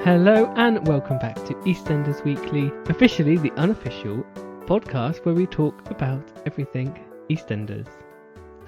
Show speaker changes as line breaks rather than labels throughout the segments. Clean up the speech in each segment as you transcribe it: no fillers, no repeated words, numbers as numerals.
Hello and welcome back to EastEnders Weekly, officially the unofficial podcast where we talk about everything EastEnders.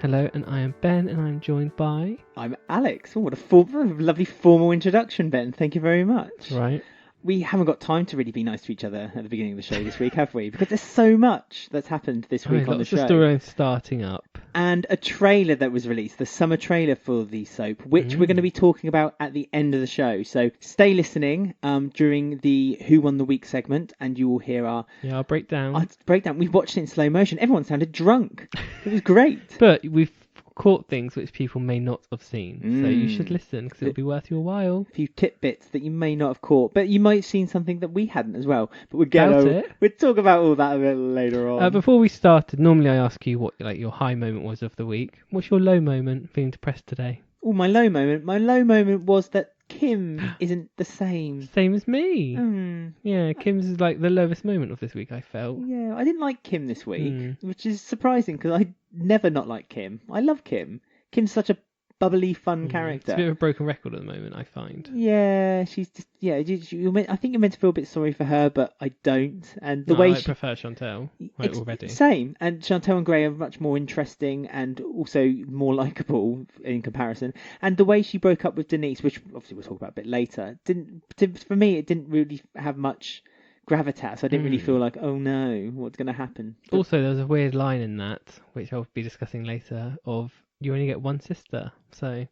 Hello, and I am Ben, and I'm joined by...
I'm Alex. Oh, what a lovely formal introduction, Ben. Thank you very much.
Right.
We haven't got time to really be nice to each other at the beginning of the show this week, have we? Because there's so much that's happened this week on the show.
Lots of storylines starting up.
And a trailer that was released, the summer trailer for the soap, which we're going to be talking about at the end of the show. So stay listening during the Who Won the Week segment, and you will hear our
breakdown.
We watched it in slow motion. Everyone sounded drunk. It was great.
But we've caught things which people may not have seen, so you should listen because it'll be worth your while.
A few tidbits that you may not have caught, but you might have seen something that we hadn't as well. But we'll talk about all that a bit later on.
Before we started, normally I ask you what your high moment was of the week. What's your low moment? Feeling depressed today?
Oh, my low moment was that Kim isn't the same.
Same as me. Yeah, Kim's is like the lowest moment of this week, I felt.
Yeah, I didn't like Kim this week, which is surprising because I never not like Kim. I love Kim. Kim's such a bubbly, fun character.
It's a bit of a broken record at the moment, I find.
Yeah, she's just... Yeah, I think you're meant to feel a bit sorry for her, but I don't. And the
way I prefer Chantelle already.
Same. And Chantelle and Gray are much more interesting and also more likeable in comparison. And the way she broke up with Denise, which obviously we'll talk about a bit later, for me, it didn't really have much gravitas. I didn't really feel like, oh no, what's going to happen? But
also, there was a weird line in that, which I'll be discussing later, of you only get one sister. So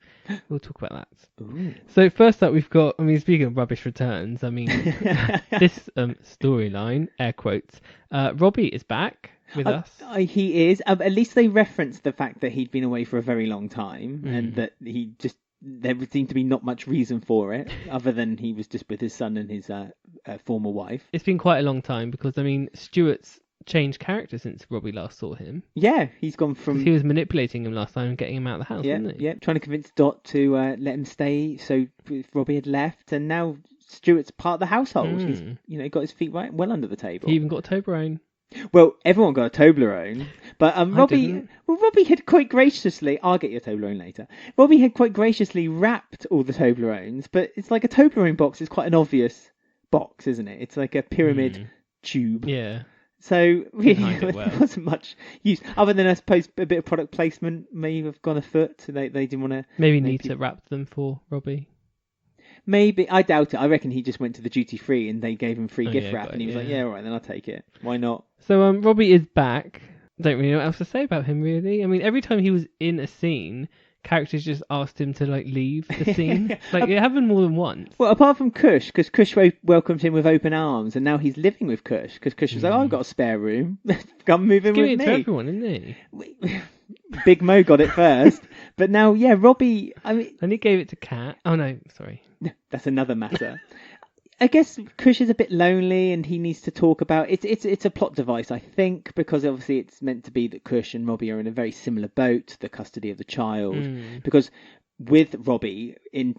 we'll talk about that.
Ooh.
So first up, we've got, speaking of rubbish returns, this storyline, air quotes, Robbie is back with us.
He is. At least they referenced the fact that he'd been away for a very long time and that there seemed to be not much reason for it other than he was just with his son and his former wife.
It's been quite a long time because, Stuart's changed character since Robbie last saw him.
Yeah, he's gone from...
He was manipulating him last time and getting him out of the house, wasn't he?
Yeah, trying to convince Dot to let him stay, so Robbie had left, and now Stuart's part of the household. He's got his feet well under the table.
He even got a Toblerone.
Well, everyone got a Toblerone, but Robbie had quite graciously... I'll get you a Toblerone later. Robbie had quite graciously wrapped all the Toblerones, but it's like a Toblerone box is quite an obvious box, isn't it? It's like a pyramid tube.
Yeah.
So really, there wasn't much use other than I suppose a bit of product placement may have gone afoot. They didn't want to.
Maybe need to wrap them for Robbie.
Maybe, I doubt it. I reckon he just went to the duty free and they gave him free gift wrap, and he was like, "Yeah, all right, then I'll take it. Why not?" So
Robbie is back. Don't really know what else to say about him, really. Every time he was in a scene, characters just asked him to leave the scene. It happened more than once.
Well, apart from Kush, because Kush welcomed him with open arms, and now he's living with Kush because Kush was like, "Oh, I've got a spare room. Come move in with me."
Give it to everyone, isn't he?
Big Mo got it first, but now, Robbie.
And he gave it to Kat. Oh no, sorry.
That's another matter. I guess Kush is a bit lonely and he needs to talk about it. It's a plot device, I think, because obviously it's meant to be that Kush and Robbie are in a very similar boat, the custody of the child. Because with Robbie,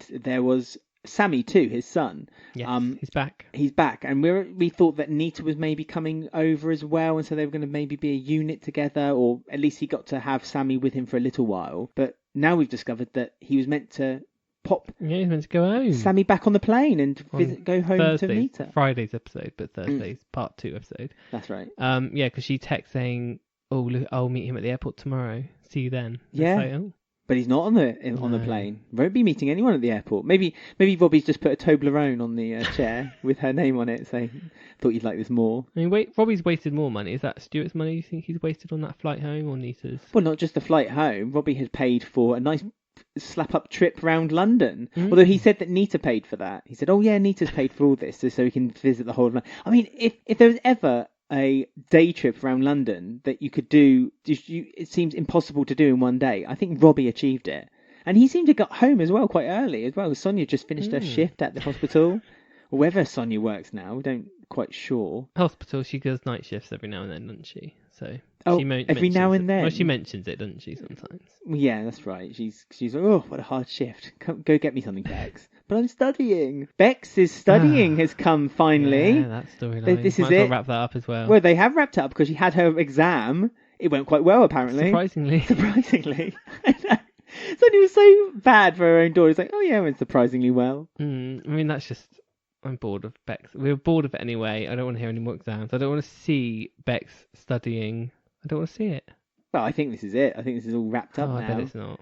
there was Sammy too, his son.
Yes, he's back.
He's back, and we thought that Nita was maybe coming over as well, and so they were going to maybe be a unit together, or at least he got to have Sammy with him for a little while. But now we've discovered that he was meant to pop.
Yeah, he's meant to go home.
Sammy back on the plane and go home to Nita.
Friday's episode, but Thursday's part 2 episode.
That's right.
Because she texts saying, "Oh, look, I'll meet him at the airport tomorrow. See you then."
Yeah.
Like, oh.
But he's not on the plane. Won't be meeting anyone at the airport. Maybe Robbie's just put a Toblerone on the chair with her name on it, saying, "Thought you'd like this more."
Robbie's wasted more money. Is that Stuart's money you think he's wasted on that flight home, or Nita's?
Well, not just the flight home. Robbie has paid for a nice slap-up trip around London. Although he said that Nita paid for that. He said, "Oh yeah, Nita's paid for all this, so he can visit the whole of London." If there was ever a day trip around London that you could do, it seems impossible to do in one day. I think Robbie achieved it. And he seemed to get home as well quite early as well. Sonia just finished her shift at the hospital. Or wherever Sonia works now, we don't quite sure.
Hospital, she does night shifts every now and then, doesn't she? So
every now and then.
Well, she mentions it, doesn't she, sometimes?
Yeah, that's right. She's like, "Oh, what a hard shift. Go get me something, Bex." But I'm studying. Bex's studying has come finally.
Yeah, that storyline.
This is
it.
it.
Wrap that up as well.
Well, they have wrapped it up because she had her exam. It went quite well, apparently.
Surprisingly.
Sonia was so bad for her own daughter. It's like, "Oh yeah, it went surprisingly well."
That's just I'm bored of Bex. We were bored of it anyway. I don't want to hear any more exams. I don't want to see Bex studying. I don't want to see it.
Well, I think this is it. I think this is all wrapped up now.
I bet it's not.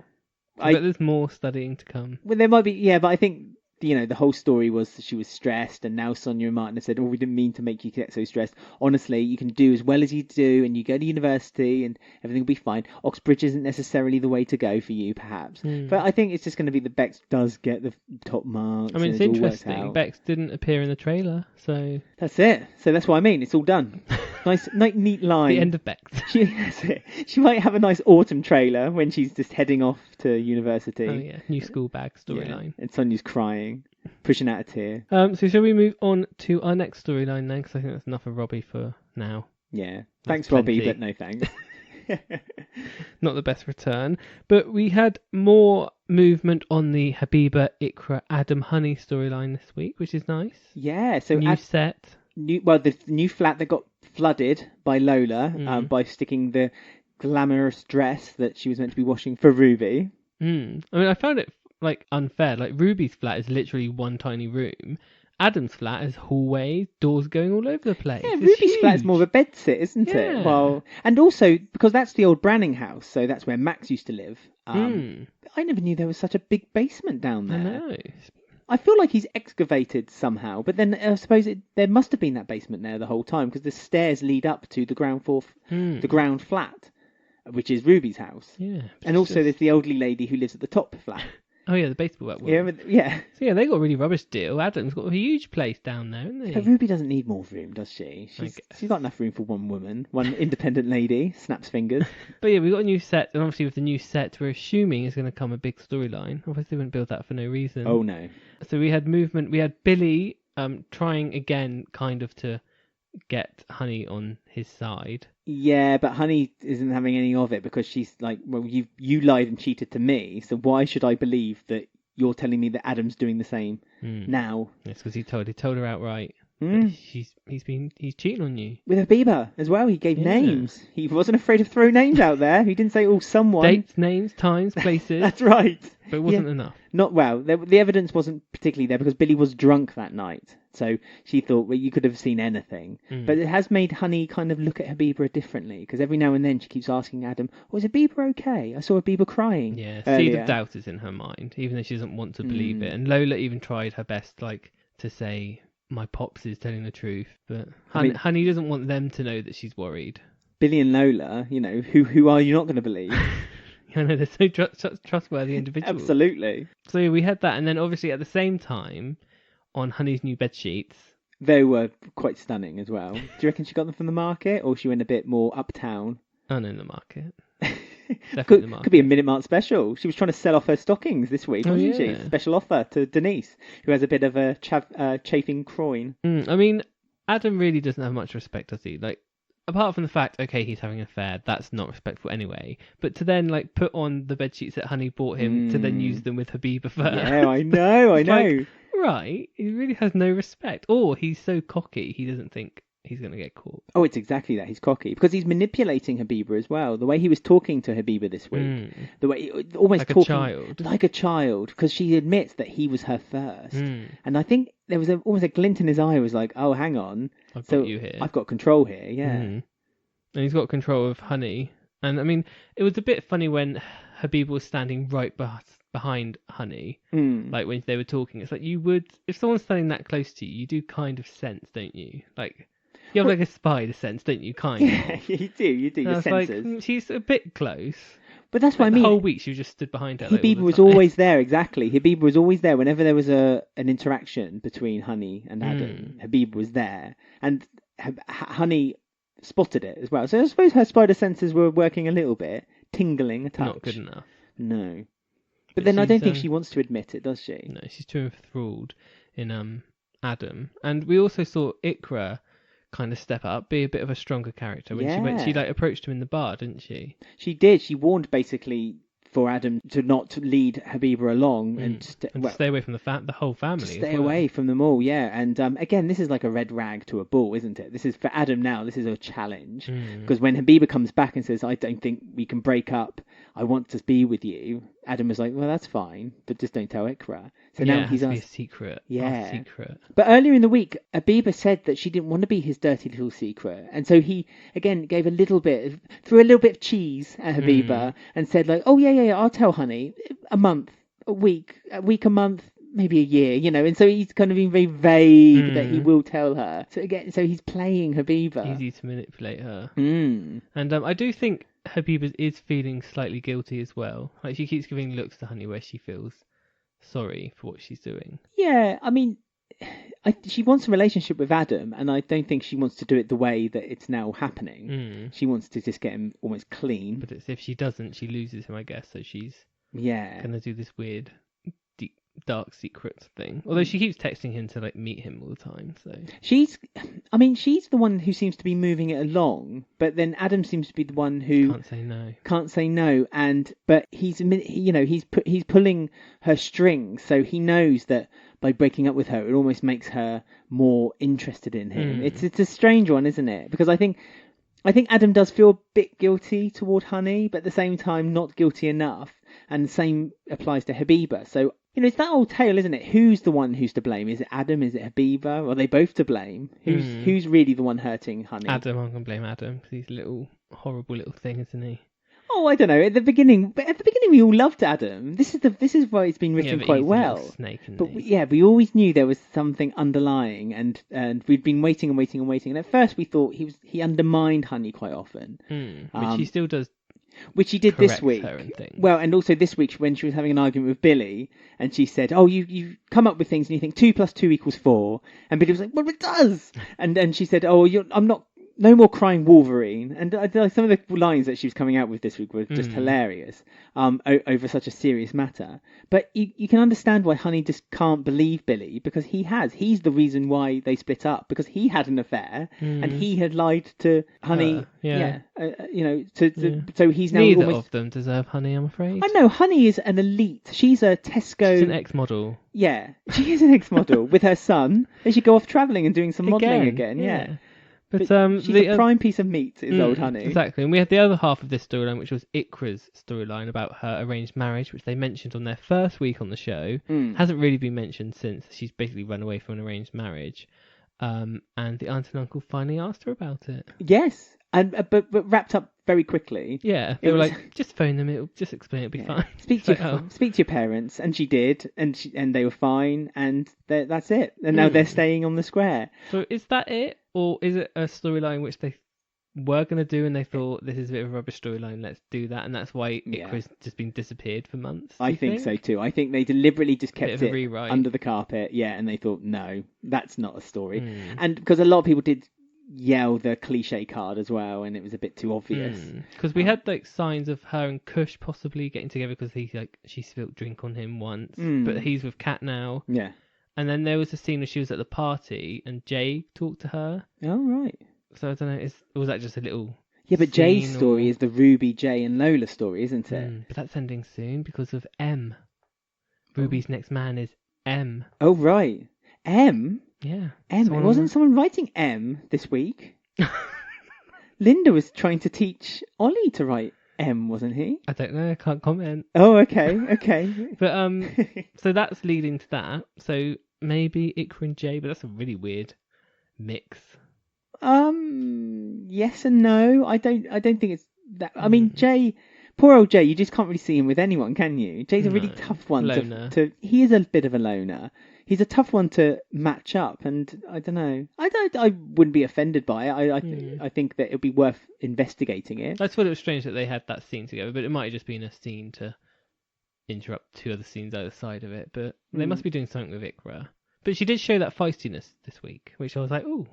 I bet there's more studying to come.
Well, there might be, yeah, but I think, the whole story was that she was stressed, and now Sonia and Martin have said, we didn't mean to make you get so stressed. Honestly, you can do as well as you do, and you go to university, and everything will be fine. Oxbridge isn't necessarily the way to go for you, perhaps. But I think it's just going to be that Bex does get the top marks. I mean,
it's interesting. Bex didn't appear in the trailer, so...
That's it. So that's what I mean. It's all done. Nice, neat line.
The end of Bex.
That's it. She might have a nice autumn trailer when she's just heading off to university.
Oh, yeah. New school bag storyline.
And Sonia's crying, pushing out a tear.
So shall we move on to our next storyline then? Because I think that's enough of Robbie for now.
Yeah. Thanks, Robbie, but no thanks.
Not the best return. But we had more movement on the Habiba, Ikra, Adam, Honey storyline this week, which is nice.
Yeah. So
new set.
The new flat that got flooded by Lola by sticking the glamorous dress that she was meant to be washing for Ruby.
I mean, I found it unfair. Ruby's flat is literally one tiny room. Adam's flat is hallways, doors going all over the place.
Yeah, Ruby's flat is more of a bedsit, isn't it? Well, and also because that's the old Branning house, so that's where Max used to live. I never knew there was such a big basement down there.
I know.
I feel like he's excavated somehow, but then I suppose there must have been that basement there the whole time because the stairs lead up to the ground floor, the ground flat, which is Ruby's house.
Yeah.
And also there's the elderly lady who lives at the top flat.
Oh yeah, the baseball woman.
Yeah.
So yeah, they got a really rubbish deal. Adam's got a huge place down there, isn't he?
But Ruby doesn't need more room, does she? She's got enough room for one woman, one independent lady. Snaps fingers.
But yeah, we got a new set, and obviously with the new set, we're assuming is going to come a big storyline. Obviously, they wouldn't build that for no reason.
Oh no.
So we had movement. We had Billy trying again, kind of to get Honey on his side.
Yeah, but Honey isn't having any of it because she's like, well, you lied and cheated to me, so why should I believe that you're telling me that Adam's doing the same now?
Yes, because he told her outright that he's cheating on you.
With Habiba as well, he gave names. He wasn't afraid to throw names out there. He didn't say, someone.
Dates, names, times, places.
That's right.
But it wasn't enough.
Not well. The evidence wasn't particularly there because Billy was drunk that night. So she thought, well, you could have seen anything. But it has made Honey kind of look at Habiba differently because every now and then she keeps asking Adam, was Habiba okay? I saw Habiba crying.
Yeah, seed of doubt is in her mind, even though she doesn't want to believe it. And Lola even tried her best, to say, my pops is telling the truth. But Honey doesn't want them to know that she's worried.
Billy and Lola, who are you not going to believe?
I know, they're so trustworthy individuals.
Absolutely.
So yeah, we had that, and then obviously at the same time, on Honey's new bed sheets.
They were quite stunning as well. Do you reckon she got them from the market, or she went a bit more uptown?
Oh no, the market. Definitely the market.
Could be a Minute Mart special. She was trying to sell off her stockings this week, wasn't she? Special offer to Denise, who has a bit of a chafing groin.
I mean, Adam really doesn't have much respect, does he? Apart from the fact, okay, he's having an affair, that's not respectful anyway. But to then, put on the bedsheets that Honey bought him to then use them with Habiba first.
Yeah, I know.
Right, he really has no respect. Or he's so cocky, he doesn't think he's going to get caught.
Oh, it's exactly that. He's cocky. Because he's manipulating Habiba as well. The way he was talking to Habiba this week. The way, almost
like
talking...
a child.
Like a child. Because she admits that he was her first. And I think there was almost a glint in his eye. It was like, oh, hang on.
I've got you here.
I've got control here, yeah.
And he's got control of Honey. And I mean, it was a bit funny when Habiba was standing right behind Honey. When they were talking. It's you would... If someone's standing that close to you, you do kind of sense, don't you? You have a spider sense, don't you?
Yeah, you do. Your senses.
She's a bit close.
But that's what I mean.
The whole week she just stood behind her.
Habiba was always there, exactly. Habiba was always there whenever there was an interaction between Honey and Adam. Habiba was there, and Honey spotted it as well. So I suppose her spider senses were working a little bit, tingling a touch.
Not good enough.
No. But then I don't think she wants to admit it, does she?
No, she's too enthralled in Adam. And we also saw Ikra kind of step up, be a bit of a stronger character when she approached him in the bar, didn't she?
She did. She warned basically for Adam to not lead Habiba along and
stay away from the whole family.
Stay away from them all, yeah. And again, this is like a red rag to a bull, isn't it? This is for Adam now. This is a challenge because when Habiba comes back and says, "I don't think we can break up. I want to be with you, Adam was like, well, that's fine, but just don't tell Ikra. So now he's
asked. Be a secret.
Yeah.
Secret.
But earlier in the week, Habiba said that she didn't want to be his dirty little secret. And so he, again, threw a little bit of cheese at Habiba and said, like, oh, yeah, I'll tell honey. A month, a week, a month, maybe a year, And so he's kind of being very vague that he will tell her. So he's playing Habiba.
Easy to manipulate her.
And
I do think Habiba is feeling slightly guilty as well. Like, she keeps giving looks to Honey where she feels sorry for what she's doing.
Yeah, I mean, she wants a relationship with Adam, and I don't think she wants to do it the way that it's now happening. She wants to just get him almost clean.
But if she doesn't, she loses him, I guess. So she's going to do this weird, deep, dark secret thing. Although she keeps texting him to like meet him all the time. So she's
the one who seems to be moving it along, but then Adam seems to be the one who can't say no. But he's pulling her strings, so he knows that by breaking up with her, it almost makes her more interested in him. It's a strange one, isn't it? Because I think Adam does feel a bit guilty toward Honey, but at the same time not guilty enough. And the same applies to Habiba. So, it's that old tale, isn't it? Who's the one who's to blame? Is it Adam? Is it Habiba? Or are they both to blame? Who's really the one hurting Honey?
Adam, I'm going to blame Adam, because he's a little horrible little thing, isn't he?
Oh, I don't know. At the beginning, we all loved Adam. This is why it's been written quite well.
Snake,
we always knew there was something underlying, and we'd been waiting and waiting and waiting. And at first, we thought he undermined Honey quite often,
which he still does.
Which he did this week. Well, and also this week when she was having an argument with Billy, and she said, "Oh, you come up with things and you think 2 + 2 = 4," and Billy was like, "Well, it does." And then she said, "Oh, I'm not." No more crying Wolverine. And some of the lines that she was coming out with this week were just hilarious over such a serious matter. But you can understand why Honey just can't believe Billy, because he's the reason why they split up, because he had an affair and he had lied to Honey. So he's now
neither of them deserve Honey, I'm afraid.
I know, Honey is an elite. She's a Tesco.
She's an ex-model.
Yeah, she is an ex-model with her son. They should go off travelling and doing some modelling again. Yeah. But she's a prime piece of meat, is old Honey.
Exactly. And we had the other half of this storyline, which was Ikra's storyline about her arranged marriage, which they mentioned on their first week on the show. Hasn't really been mentioned since. She's basically run away from an arranged marriage. And the aunt and uncle finally asked her about it.
Yes. And but wrapped up very quickly.
Yeah, they were like, just phone them. It'll just explain. It'll be fine.
Speak to your parents, and she did, and they were fine, and that's it. And now they're staying on the square.
So is that it, or is it a storyline which they were going to do, and they thought this is a bit of a rubbish storyline? Let's do that, and that's why Ikra's just been disappeared for months.
I think so too. I think they deliberately just kept it under the carpet. Yeah, and they thought, no, that's not a story, and because a lot of people did yell the cliche card as well, and it was a bit too obvious,
because we had like signs of her and Kush possibly getting together, because she spilled drink on him once, but he's with Kat now.
Yeah.
And then there was a scene where she was at the party and Jay talked to her.
Oh right.
So I don't know, was that just a little
but Jay's story is the Ruby, Jay and Lola story, isn't it?
But that's ending soon because of M. Ruby's next man is M.
Oh right. M?
Yeah.
M. Wasn't someone writing M this week? Linda was trying to teach Ollie to write M, wasn't he?
I don't know. I can't comment.
Oh, okay.
But so that's leading to that. So maybe Ikra and Jay, but that's a really weird mix.
Yes and no. I don't think it's that. I mean, Jay. Poor old Jay, you just can't really see him with anyone, can you? Jay's a really tough one to. He is a bit of a loner. He's a tough one to match up, and I don't know. I wouldn't be offended by it. I think that it would be worth investigating it.
I thought it was strange that they had that scene together, but it might have just been a scene to interrupt 2 other scenes either side of it. But they must be doing something with Ikra. But she did show that feistiness this week, which I was like, ooh.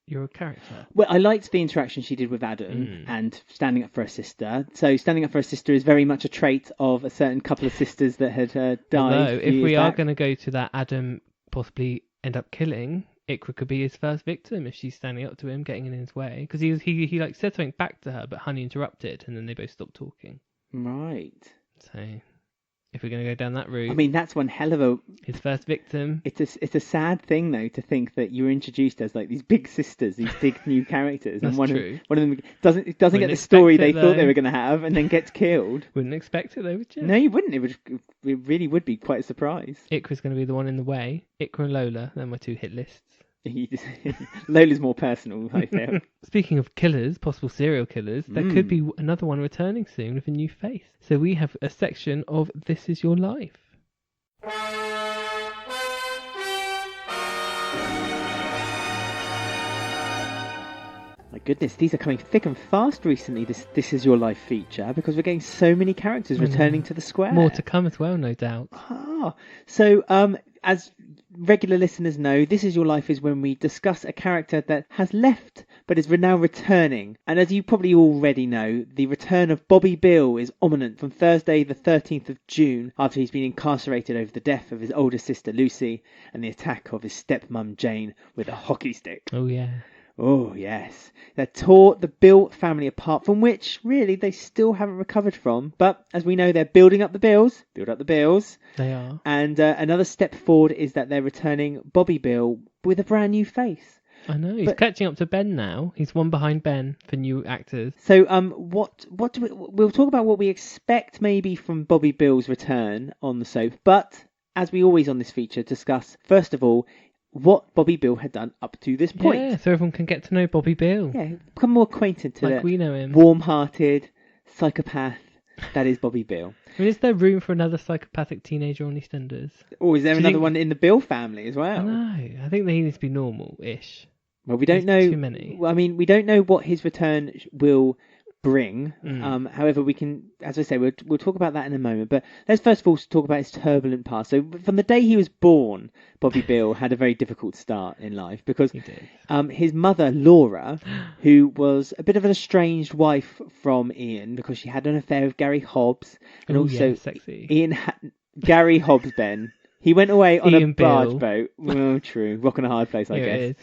You're a character.
Well, I liked the interaction she did with Adam and standing up for her sister. So standing up for her sister is very much a trait of a certain couple of sisters that had died.
Although, if we are going to go to that Adam possibly end up killing, Ikra could be his first victim if she's standing up to him, getting in his way. Because he like said something back to her, but Honey interrupted, and then they both stopped talking.
Right.
So if we're going to go down that route.
I mean, that's one hell of a...
His first victim.
It's a sad thing, though, to think that you were introduced as like these big sisters, these big new characters,
That's
and one
true.
Of them doesn't get the
expect
story
it,
they
though.
thought they were going to have, and then gets killed.
Wouldn't expect it, though, would you?
No, you wouldn't. It really would be quite a surprise.
Ikra's going to be the one in the way. Ikra and Lola, they're my 2 hit lists.
Lola's more personal, I feel.
Speaking of killers, possible serial killers, there could be another one returning soon with a new face. So we have a section of This Is Your Life.
My goodness, these are coming thick and fast recently, this Is Your Life feature, because we're getting so many characters returning to the square.
More to come as well, no doubt.
So, as regular listeners know, This Is Your Life is when we discuss a character that has left but is now returning. And as you probably already know, the return of Bobby Beale is imminent from Thursday the 13th of June, after he's been incarcerated over the death of his older sister Lucy and the attack of his stepmum Jane with a hockey stick.
Oh, yeah.
Oh, yes. They tore the Beale family apart, from which, really, they still haven't recovered from. But, as we know, they're building up the Beales. Build up the Beales.
They are.
And another step forward is that they're returning Bobby Beale with a brand new face.
I know. He's catching up to Ben now. He's one behind Ben for new actors.
So, what do we'll talk about what we expect maybe from Bobby Beale's return on the soap. But, as we always on this feature, discuss, first of all, what Bobby Beale had done up to this point.
Yeah, so everyone can get to know Bobby Beale.
Yeah, become more acquainted to
like we know him.
Warm-hearted psychopath that is Bobby Beale.
I mean, is there room for another psychopathic teenager on EastEnders?
Or is there another one in the Beale family as well?
I know. I think they need to be normal-ish.
Well, we don't know.
Too many.
I mean, we don't know what his return will bring. However, we can, as I say, we'll talk about that in a moment. But let's first of all talk about his turbulent past. So from the day he was born, Bobby Beale had a very difficult start in life because
He did.
His mother, Laura, who was a bit of an estranged wife from Ian because she had an affair with Gary Hobbs, and also
sexy.
Ian had Gary Hobbs, Ben. He went away on
Ian
a barge
Beale.
boat. Well, true. Rock and a hard place, I
Here
guess.
it is.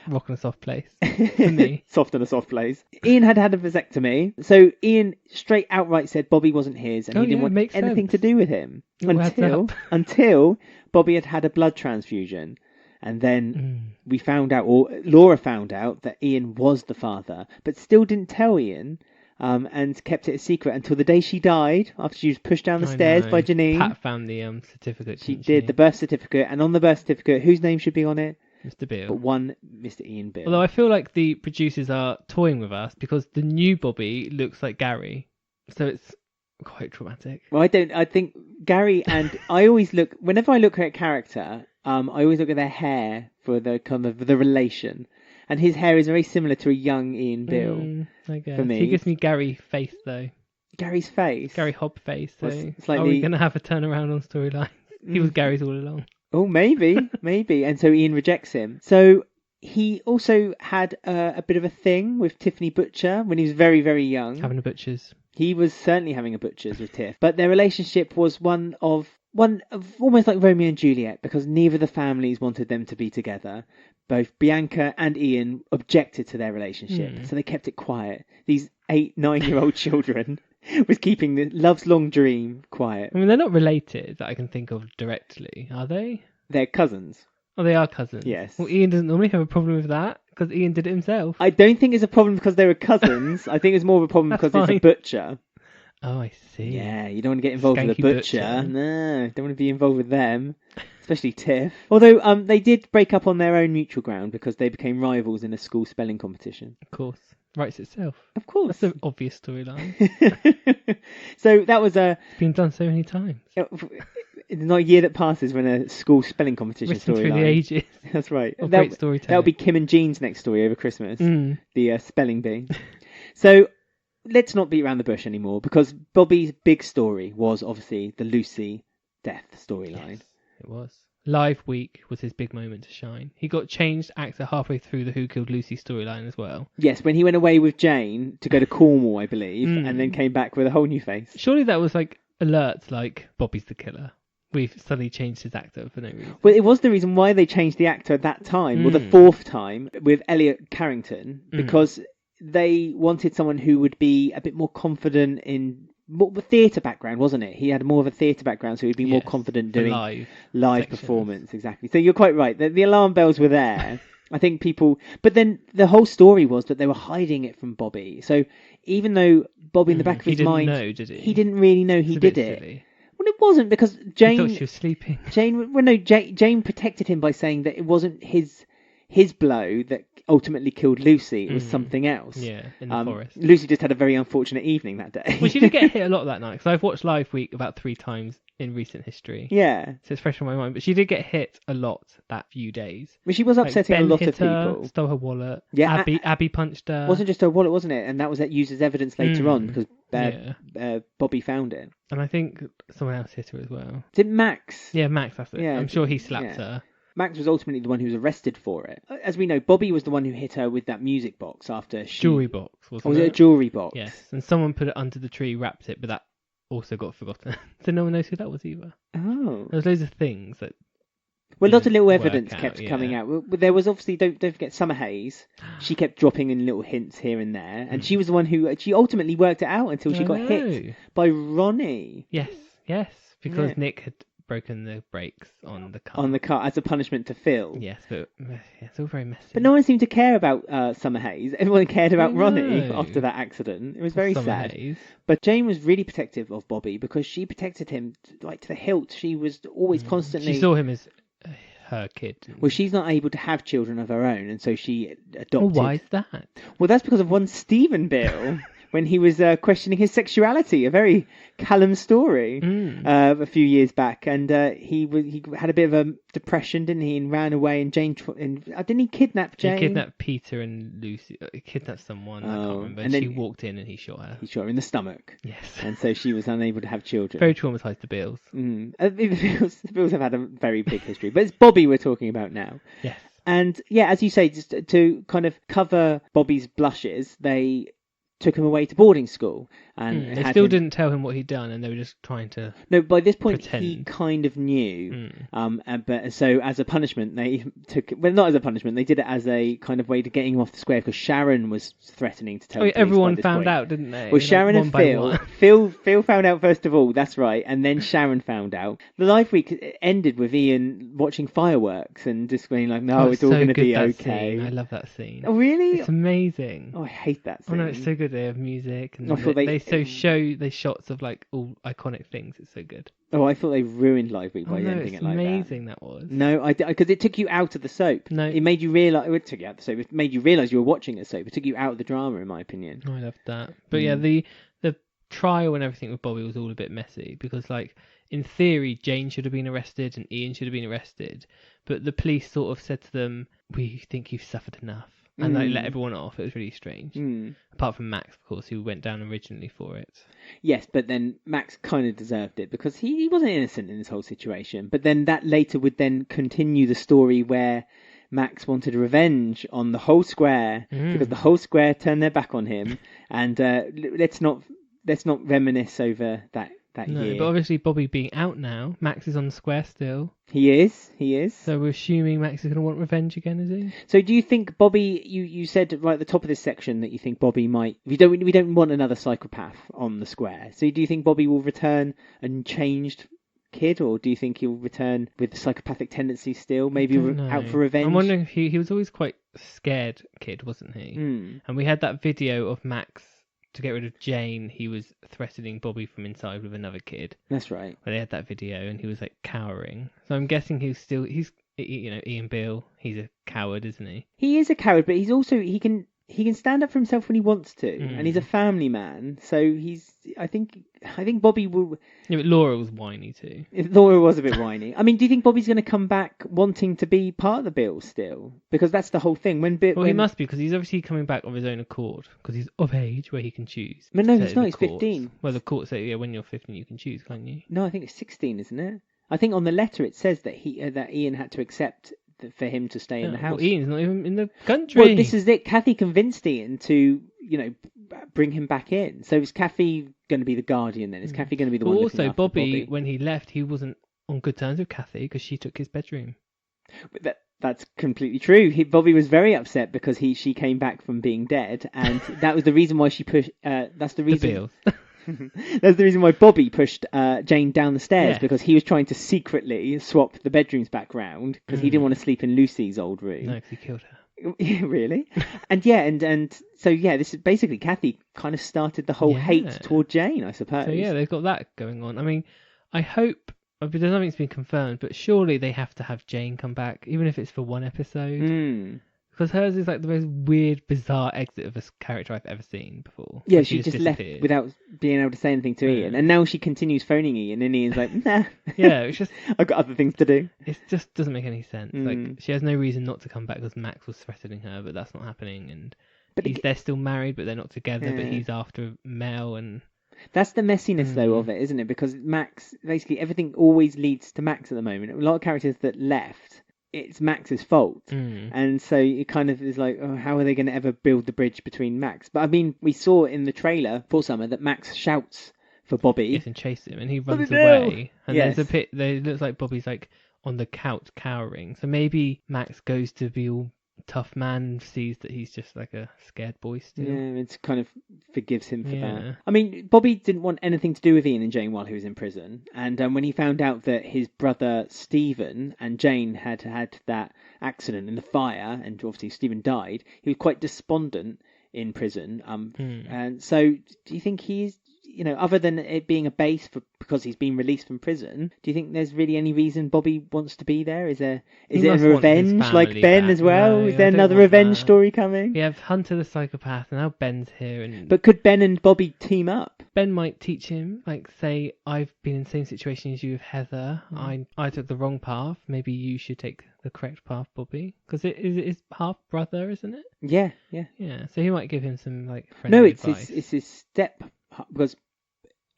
Rock on a soft place for me.
Soft and a soft place. Ian had a vasectomy, so Ian straight outright said Bobby wasn't his, and he didn't want anything to do with him until Bobby had a blood transfusion, and then we found out, or Laura found out, that Ian was the father, but still didn't tell Ian. And kept it a secret until the day she died, after she was pushed down the stairs by Janine.
Pat found the certificate.
She did, the birth certificate, and on the birth certificate, whose name should be on it?
Mr. Beale.
But one Mr. Ian Beale.
Although I feel like the producers are toying with us because the new Bobby looks like Gary, so it's quite traumatic.
Well, I think Gary and I always look, whenever I look at a character, I always look at their hair for the kind of the relation. And his hair is very similar to a young Ian Beale.
I guess.
For me.
He gives me Gary face though.
Gary's face.
Gary Hobb face. So
Slightly...
are we going to have a turnaround on storyline? He was Gary's all along.
Oh, maybe. And so Ian rejects him. So he also had a bit of a thing with Tiffany Butcher when he was very, very young.
Having a butcher's.
He was certainly having a butcher's with Tiff. But their relationship was one of almost like Romeo and Juliet, because neither of the families wanted them to be together. Both Bianca and Ian objected to their relationship, so they kept it quiet. These 8-9-year-old children was keeping the love's long dream quiet.
I mean, they're not related that I can think of directly, are they?
They're cousins.
Oh, they are cousins.
Yes.
Well, Ian doesn't normally have a problem with that because Ian did it himself.
I don't think it's a problem because they were cousins. I think it's more of a problem because it's a butcher.
Oh, I see.
Yeah, you don't want to get involved with a
Skanky
butcher. No, don't want to be involved with them. Especially Tiff. Although they did break up on their own mutual ground because they became rivals in a school spelling competition.
Of course. Writes itself.
Of course.
That's an obvious storyline.
So that was a...
It's been done so many times.
It's not a year that passes when a school spelling competition storyline.
Through the ages.
That's right.
Great storytelling.
That'll be Kim and Jean's next story over Christmas. The spelling bee. So let's not beat around the bush anymore, because Bobby's big story was obviously the Lucy death storyline.
Yes, it was. Live Week was his big moment to shine. He got changed actor halfway through the Who Killed Lucy storyline as well.
Yes, when he went away with Jane to go to Cornwall, I believe, and then came back with a whole new face.
Surely that was like alerts like Bobby's the killer. We've suddenly changed his actor for no reason.
Well, it was the reason why they changed the actor at that time, or the fourth time, with Elliot Carrington, because they wanted someone who would be a bit more confident in theatre background, wasn't it? He had more of a theatre background, so he'd be more confident doing live performance. Exactly. So you're quite right. The alarm bells were there. I think people... But then the whole story was that they were hiding it from Bobby. So even though Bobby in the back of his mind...
He didn't know, did he?
He didn't really know he did it.
Silly.
Well, it wasn't, because Jane...
I thought she was sleeping.
Jane protected him by saying that it wasn't his blow that ultimately killed Lucy. It was something else.
Yeah, in the forest.
Lucy just had a very unfortunate evening that day.
Well, she did get hit a lot that night, because I've watched Live Week about 3 times in recent history.
Yeah.
So it's fresh on my mind. But she did get hit a lot that few days.
Well, she was upsetting a lot of people.
Stole her wallet.
Yeah,
Abby punched her.
Wasn't just her wallet, wasn't it? And that was used as evidence later on, because Bobby found it.
And I think someone else hit her as well.
Did Max?
Yeah, Max, that's it.
Yeah,
I'm sure he slapped her.
Max was ultimately the one who was arrested for it. As we know, Bobby was the one who hit her with that music box after she...
Jewellery box, wasn't it?
Was it a jewellery box?
Yes, and someone put it under the tree, wrapped it, but that also got forgotten. So no one knows who that was either.
Oh.
There's loads of things that...
Well, lots of little evidence kept coming out. There was obviously, don't forget, Summer Hayes. She kept dropping in little hints here and there. And she was the one who... She ultimately worked it out until she got hit by Ronnie.
Yes, because Nick had broken the brakes on the car
as a punishment to Phil.
Yes, but it's all very messy.
But no one seemed to care about Summer Hayes. Everyone cared about Ronnie after that accident. It was very sad.
Hayes.
But Jane was really protective of Bobby because she protected him to the hilt. She was always constantly...
She saw him as her kid.
Well, she's not able to have children of her own, and so she adopted...
Well, why is that?
Well, that's because of one Stephen Beale. When he was questioning his sexuality, a very Callum story a few years back, and he had a bit of a depression, didn't he, and ran away. And Jane, didn't he kidnap Jane?
He kidnapped Peter and Lucy. He kidnapped someone. I can't remember. And then she walked in and he shot her.
He shot her in the stomach.
Yes.
And so she was unable to have children.
Very traumatised, the Beales.
The Beales have had a very big history, but it's Bobby we're talking about now.
Yes.
And yeah, as you say, just to kind of cover Bobby's blushes, they took him away to boarding school, and
they still didn't tell him what he'd done, and they were just trying to...
No, by this point
pretend.
He kind of knew. But so as a punishment, they took... Well, not as a punishment, they did it as a kind of way to get him off the square, because Sharon was threatening to tell the police
everyone
by this
found
point.
out, didn't they?
Well, Sharon and Phil found out first of all, that's right, and then Sharon found out. The Life Week ended with Ian watching fireworks and just being like, no, it's all going to be okay.
Scene. I love that scene.
Oh, really?
It's amazing.
Oh, I hate that scene.
Oh, no, it's so good. They have music, and show the shots of like all iconic things. It's so good.
Oh, I thought they ruined Live Week by ending it like that.
Amazing that was.
No, because it took you out of the soap.
No,
it made you realise. It took you out of the soap. It made you realise you were watching a soap. It took you out of the drama, in my opinion.
Oh, I loved that. But yeah, the trial and everything with Bobby was all a bit messy because, like, in theory, Jane should have been arrested and Ian should have been arrested, but the police sort of said to them, "We think you've suffered enough." And they let everyone off. It was really strange. Apart from Max, of course, who went down originally for it.
Yes, but then Max kind of deserved it because he wasn't innocent in this whole situation. But then that later would then continue the story where Max wanted revenge on the whole square because the whole square turned their back on him. And let's not reminisce over that year.
But obviously Bobby being out now, Max is on the square still.
He is. So
we're assuming Max is going to want revenge again, is he?
So do you think Bobby, you said right at the top of this section that you think Bobby might, we don't want another psychopath on the square. So do you think Bobby will return a changed kid, or do you think he'll return with the psychopathic tendencies still, maybe out for revenge?
I'm wondering if he was always quite scared kid, wasn't he? And we had that video of Max. To get rid of Jane, he was threatening Bobby from inside with another kid.
That's right.
Where they had that video, and he was like cowering. So I'm guessing he's Ian Beale. He's a coward, isn't he?
He is a coward, but he's also he can stand up for himself when he wants to, and he's a family man. So I think Bobby will. Yeah,
but Laura was whiny too.
Laura was a bit whiny. I mean, do you think Bobby's going to come back wanting to be part of the Beale still? Because that's the whole thing.
He must be, because he's obviously coming back of his own accord, because he's of age where he can choose.
But no, he's not. He's 15.
Well, the court say when you're 15 you can choose, can't you?
No, I think it's 16, isn't it? I think on the letter it says that Ian had to accept for him to stay in the house.
Well, Ian's not even in the country.
Well, this is it. Kathy convinced Ian to, bring him back in. So is Kathy going to be the guardian then? Is Kathy going to be the one looking after Bobby?
When he left, he wasn't on good terms with Kathy because she took his bedroom.
But that's completely true. Bobby was very upset because she came back from being dead, and that was the reason why she pushed. That's the reason.
The
That's the reason why Bobby pushed Jane down the stairs,
Yeah.
because he was trying to secretly swap the bedrooms back round because he didn't want to sleep in Lucy's old room.
No, because he killed her.
Really? And so this is basically Kathy kind of started the whole hate toward Jane, I suppose.
So they've got that going on. I mean, I hope, but there's nothing's been confirmed, but surely they have to have Jane come back, even if it's for one episode. Because hers is like the most weird, bizarre exit of a character I've ever seen before.
Yeah, she just left without being able to say anything to Ian. And now she continues phoning Ian, and Ian's like, nah.
Yeah, it's just...
I've got other things to do.
It just doesn't make any sense. Like, she has no reason not to come back because Max was threatening her, but that's not happening. And they're still married, but they're not together, but he's after Mel and...
That's the messiness, though, of it, isn't it? Because Max, basically, everything always leads to Max at the moment. A lot of characters that left... it's Max's fault. And so it kind of is like, oh, how are they going to ever build the bridge between Max? But I mean, we saw in the trailer for Summer that Max shouts for Bobby.
Yes, and chases him, and he runs away. And there's a pit, it looks like Bobby's like on the couch cowering. So maybe Max goes to be all tough man, sees that he's just like a scared boy still.
Yeah, it kind of forgives him for that. I mean, Bobby didn't want anything to do with Ian and Jane while he was in prison. And when he found out that his brother Stephen and Jane had had that accident in the fire, and obviously Stephen died, he was quite despondent in prison. And so do you think he's, other than it being a base because he's been released from prison, do you think there's really any reason Bobby wants to be there? Is it a revenge like Ben as well?
No,
is there another revenge story coming?
We have Hunter the psychopath, and now Ben's here.
But could Ben and Bobby team up?
Ben might teach him, like, say, I've been in the same situation as you with Heather. I took the wrong path. Maybe you should take the correct path, Bobby. Because it is half brother, isn't it?
Yeah.
Yeah, so he might give him some, like, friendly advice.
It's his step, because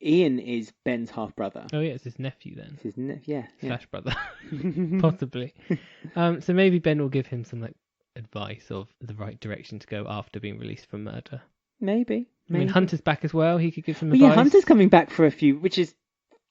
Ian is Ben's half brother.
Oh yeah, it's his nephew then.
It's his nephew,
slash brother, possibly. So maybe Ben will give him some like advice of the right direction to go after being released from murder. Maybe. I mean, Hunter's back as well. He could give some advice.
Yeah, Hunter's coming back for a few, which is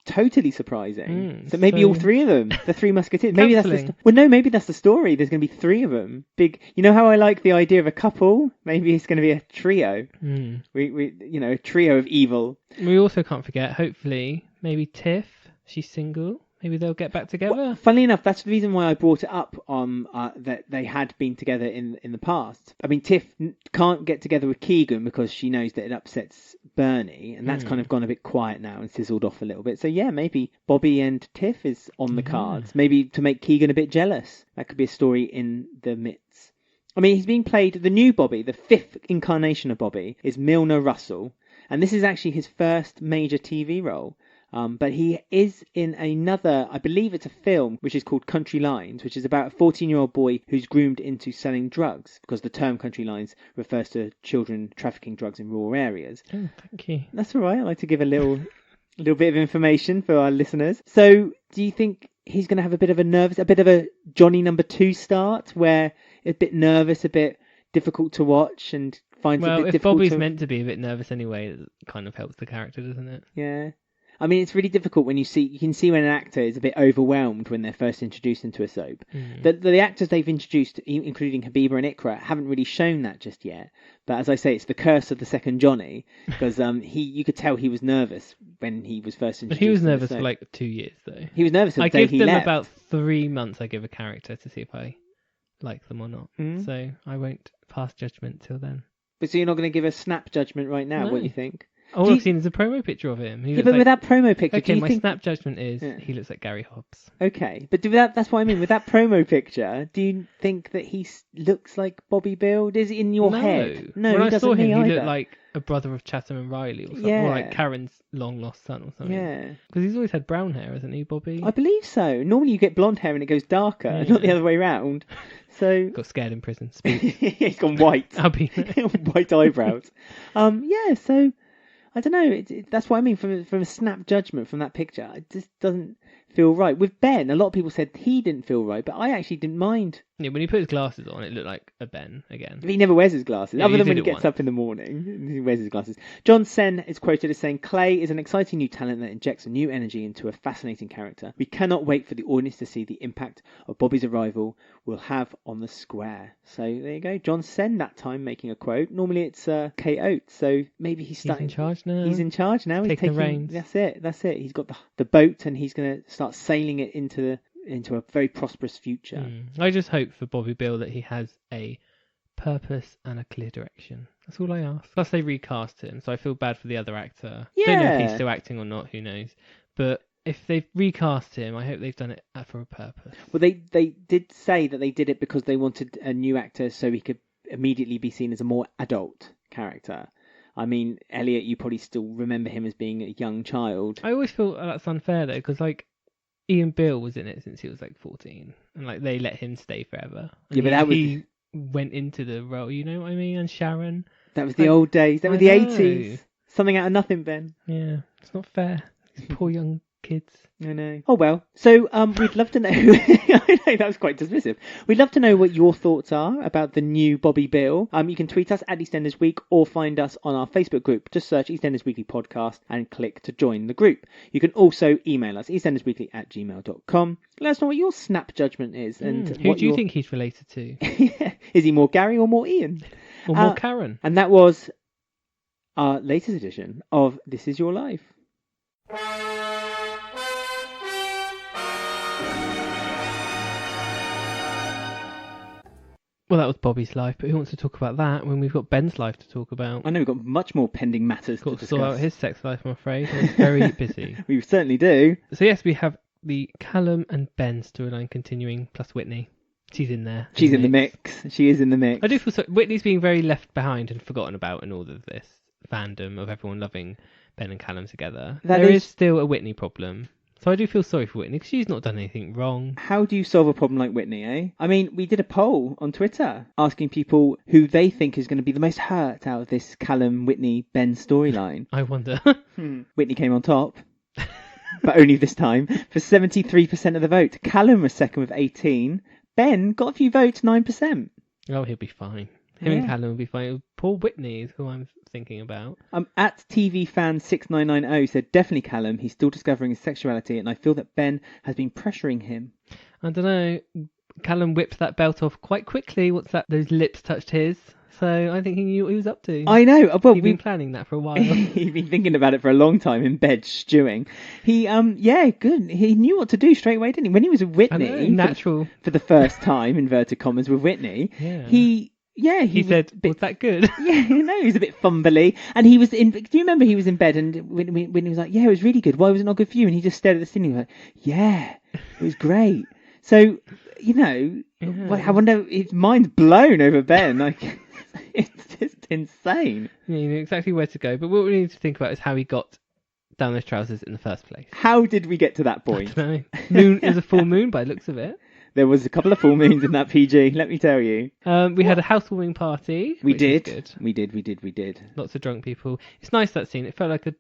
totally surprising. So maybe all three of them, the Three Musketeers. Maybe that's maybe that's the story. There's going to be three of them. Big. You know how I like the idea of a couple? Maybe it's going to be a trio. A trio of evil.
We also can't forget. Hopefully, maybe Tiff. She's single. Maybe they'll get back together.
Well, funnily enough, that's the reason why I brought it up that they had been together in the past. I mean, Tiff can't get together with Keegan because she knows that it upsets Bernie, and that's kind of gone a bit quiet now and sizzled off a little bit. So yeah, maybe Bobby and Tiff is on the cards. Maybe to make Keegan a bit jealous. That could be a story in the midst. I mean, he's being played, the new Bobby, the fifth incarnation of Bobby, is Milner Russell, and this is actually his first major TV role. But he is in another, I believe it's a film, which is called Country Lines, which is about a 14-year-old boy who's groomed into selling drugs, because the term Country Lines refers to children trafficking drugs in rural areas.
Oh, thank you.
That's all right. I like to give a little bit of information for our listeners. So, do you think he's going to have a bit of a Johnny number 2 start, where a bit nervous, a bit difficult to watch, and finds it a bit difficult?
Well, if Bobby's meant to be a bit nervous anyway, it kind of helps the character, doesn't it?
Yeah. I mean, it's really difficult when you can see when an actor is a bit overwhelmed when they're first introduced into a soap. The actors they've introduced, including Habiba and Ikra, haven't really shown that just yet. But as I say, it's the curse of the second Johnny, because you could tell he was nervous when he was first introduced.
But he was nervous for like 2 years, though.
He was nervous until he left. I give them
about 3 months. I give a character to see if I like them or not. So I won't pass judgment till then.
But so you're not going to give a snap judgment right now? No. What you think?
All I've seen is a promo picture of him.
With that promo picture...
Okay, my snap judgment is he looks like Gary Hobbs.
Okay, but that's what I mean. With that promo picture, do you think that he looks like Bobby Beale? Is it in your head? No,
when
I
saw him,
he
looked like a brother of Chatham and Riley or something. Or like Karen's long-lost son or something. Yeah. Because he's always had brown hair, hasn't he, Bobby?
I believe so. Normally you get blonde hair and it goes darker, not the other way round. So
got scared in prison.
He's gone white. White eyebrows. So... I don't know. That's what I mean from a snap judgment from that picture. It just doesn't feel right. With Ben, a lot of people said he didn't feel right, but I actually didn't mind.
Yeah, when he put his glasses on, it looked like a Ben again.
He never wears his glasses,
Yeah,
other
you
than
did
when he
it
gets
once.
up in the morning. He wears his glasses. John Sen is quoted as saying, Clay is an exciting new talent that injects a new energy into a fascinating character. We cannot wait for the audience to see the impact of Bobby's arrival will have on the square. So there you go. John Sen that time making a quote. Normally it's Kate Oates, so maybe he's
in charge now.
He's in charge now. He's
taking the reins.
That's it. He's got the boat and he's going to start sailing it into a very prosperous future.
I just hope for Bobby Beale that he has a purpose and a clear direction. That's all I ask. Plus they recast him, so I feel bad for the other actor.
Yeah.
Don't know if he's still acting or not, who knows. But if they've recast him, I hope they've done it for a purpose.
Well, they did say that they did it because they wanted a new actor so he could immediately be seen as a more adult character. I mean, Elliot, you probably still remember him as being a young child.
I always feel that's unfair though, because like Ian Beale was in it since he was like 14, and like they let him stay forever. And
Yeah, but
he went into the role, you know what I mean? And Sharon.
That was the old days. That was the 80s. Something out of nothing, Ben.
Yeah, it's not fair. These poor young kids.
I know. Oh well. So we'd love to know. I know that was quite dismissive. We'd love to know what your thoughts are about the new Bobby Beale. You can tweet us at EastEnders Week or find us on our Facebook group. Just search EastEnders Weekly Podcast and click to join the group. You can also email us eastendersweekly@gmail.com. Let us know what your snap judgment is and
who do you think he's related to?
Is he more Gary or more Ian?
Or more Karen?
And that was our latest edition of This Is Your Life.
Well, that was Bobby's life, but who wants to talk about that when we've got Ben's life to talk about?
I know we've got much more pending matters to discuss.
Sort out his sex life, I'm afraid. He's very busy.
We certainly do.
So yes, we have the Callum and Ben storyline continuing, plus Whitney. She's in there.
She's in the mix. She is in the mix.
I do feel so. Whitney's being very left behind and forgotten about in all of this fandom of everyone loving Ben and Callum together. There is still a Whitney problem. So I do feel sorry for Whitney because she's not done anything wrong.
How do you solve a problem like Whitney, eh? I mean, we did a poll on Twitter asking people who they think is going to be the most hurt out of this Callum, Whitney, Ben storyline.
I wonder.
Whitney came on top, but only this time, for 73% of the vote. Callum was second with 18. Ben got a few votes, 9%.
Oh, he'll be fine. Him and Callum will be fine. Poor Whitney is who I'm thinking about.
At TVFan6990 said, definitely Callum. He's still discovering his sexuality, and I feel that Ben has been pressuring him.
I don't know. Callum whipped that belt off quite quickly. What's that? Those lips touched his. So I think he knew what he was up to.
I know. Well,
He'd been planning that for a while.
He'd been thinking about it for a long time in bed, stewing. He, good. He knew what to do straight away, didn't he? When he was with Whitney,
natural
for the first time, inverted commas, with Whitney, he
said, was that good?
Yeah, he was a bit fumbly. And he was in, do you remember he was in bed and when he was like, yeah, it was really good. Why was it not good for you? And he just stared at the ceiling and was like, yeah, it was great. So, I wonder, his mind's blown over Ben. Like, it's just insane.
Yeah, you know exactly where to go. But what we need to think about is how he got down those trousers in the first place.
How did we get to that point?
I don't know. It was a full moon by the looks of it.
There was a couple of full moons in that PG, let me tell you.
We had a housewarming party.
We did.
Good.
We did.
Lots of drunk people. It's nice, that scene. It felt like a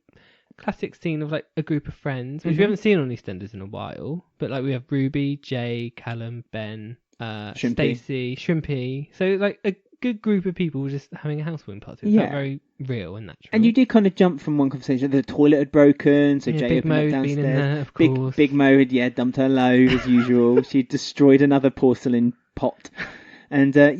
classic scene of like a group of friends, which we haven't seen on EastEnders in a while. But like we have Ruby, Jay, Callum, Ben, Stacey, Shrimpy. So like a good group of people just having a housewarming party. It felt very real and natural.
And you did kind of jump from one conversation. The toilet had broken, so Jay
Big
opened
Mo
up downstairs.
been in there, of course.
Big Mo had dumped her load as usual. She destroyed another porcelain pot, and it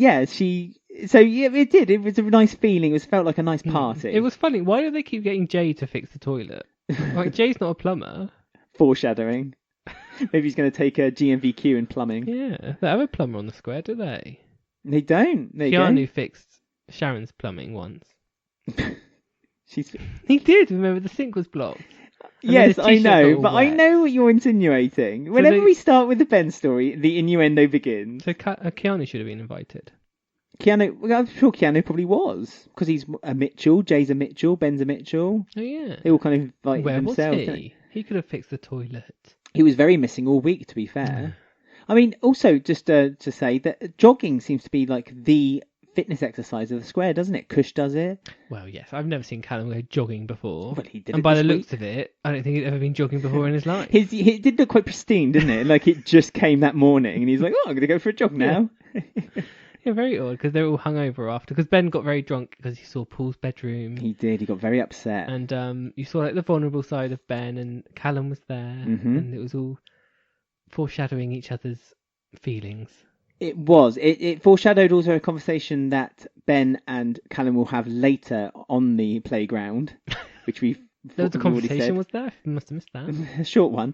did. It was a nice feeling. It felt like a nice party.
It was funny. Why do they keep getting Jay to fix the toilet? Like Jay's not a plumber.
Foreshadowing. Maybe he's going to take a GMVQ in plumbing.
Yeah, they have a plumber on the square, do they?
They don't.
Keanu fixed Sharon's plumbing once.
He
did. Remember, the sink was blocked.
Yes, I know, but I know what you're insinuating. Whenever we start with the Ben story, the innuendo begins.
So Keanu should have been invited.
I'm sure Keanu probably was, because he's a Mitchell, Jay's a Mitchell, Ben's a Mitchell.
Oh yeah.
They all kind of invite
Where
themselves.
Was he? He could have fixed the toilet.
He was very missing all week, to be fair. I mean, also just to say that jogging seems to be like the fitness exercise of the square, doesn't it? Kush does it.
Well, yes. I've never seen Callum go jogging before.
Well, he did
and
it
by
this
the
week.
looks of it, I don't think he'd ever been jogging before in his life.
It did look quite pristine, didn't it? Like it just came that morning, and he's like, "Oh, I'm going to go for a jog now."
Yeah, very odd, because they were all hungover after. Because Ben got very drunk because he saw Paul's bedroom.
He did. He got very upset.
And you saw like the vulnerable side of Ben, and Callum was there, and it was all foreshadowing each other's feelings.
It was. It foreshadowed also a conversation that Ben and Callum will have later on the playground, which we've
There was a
already
conversation,
said.
was there? I must have missed that.
A short one.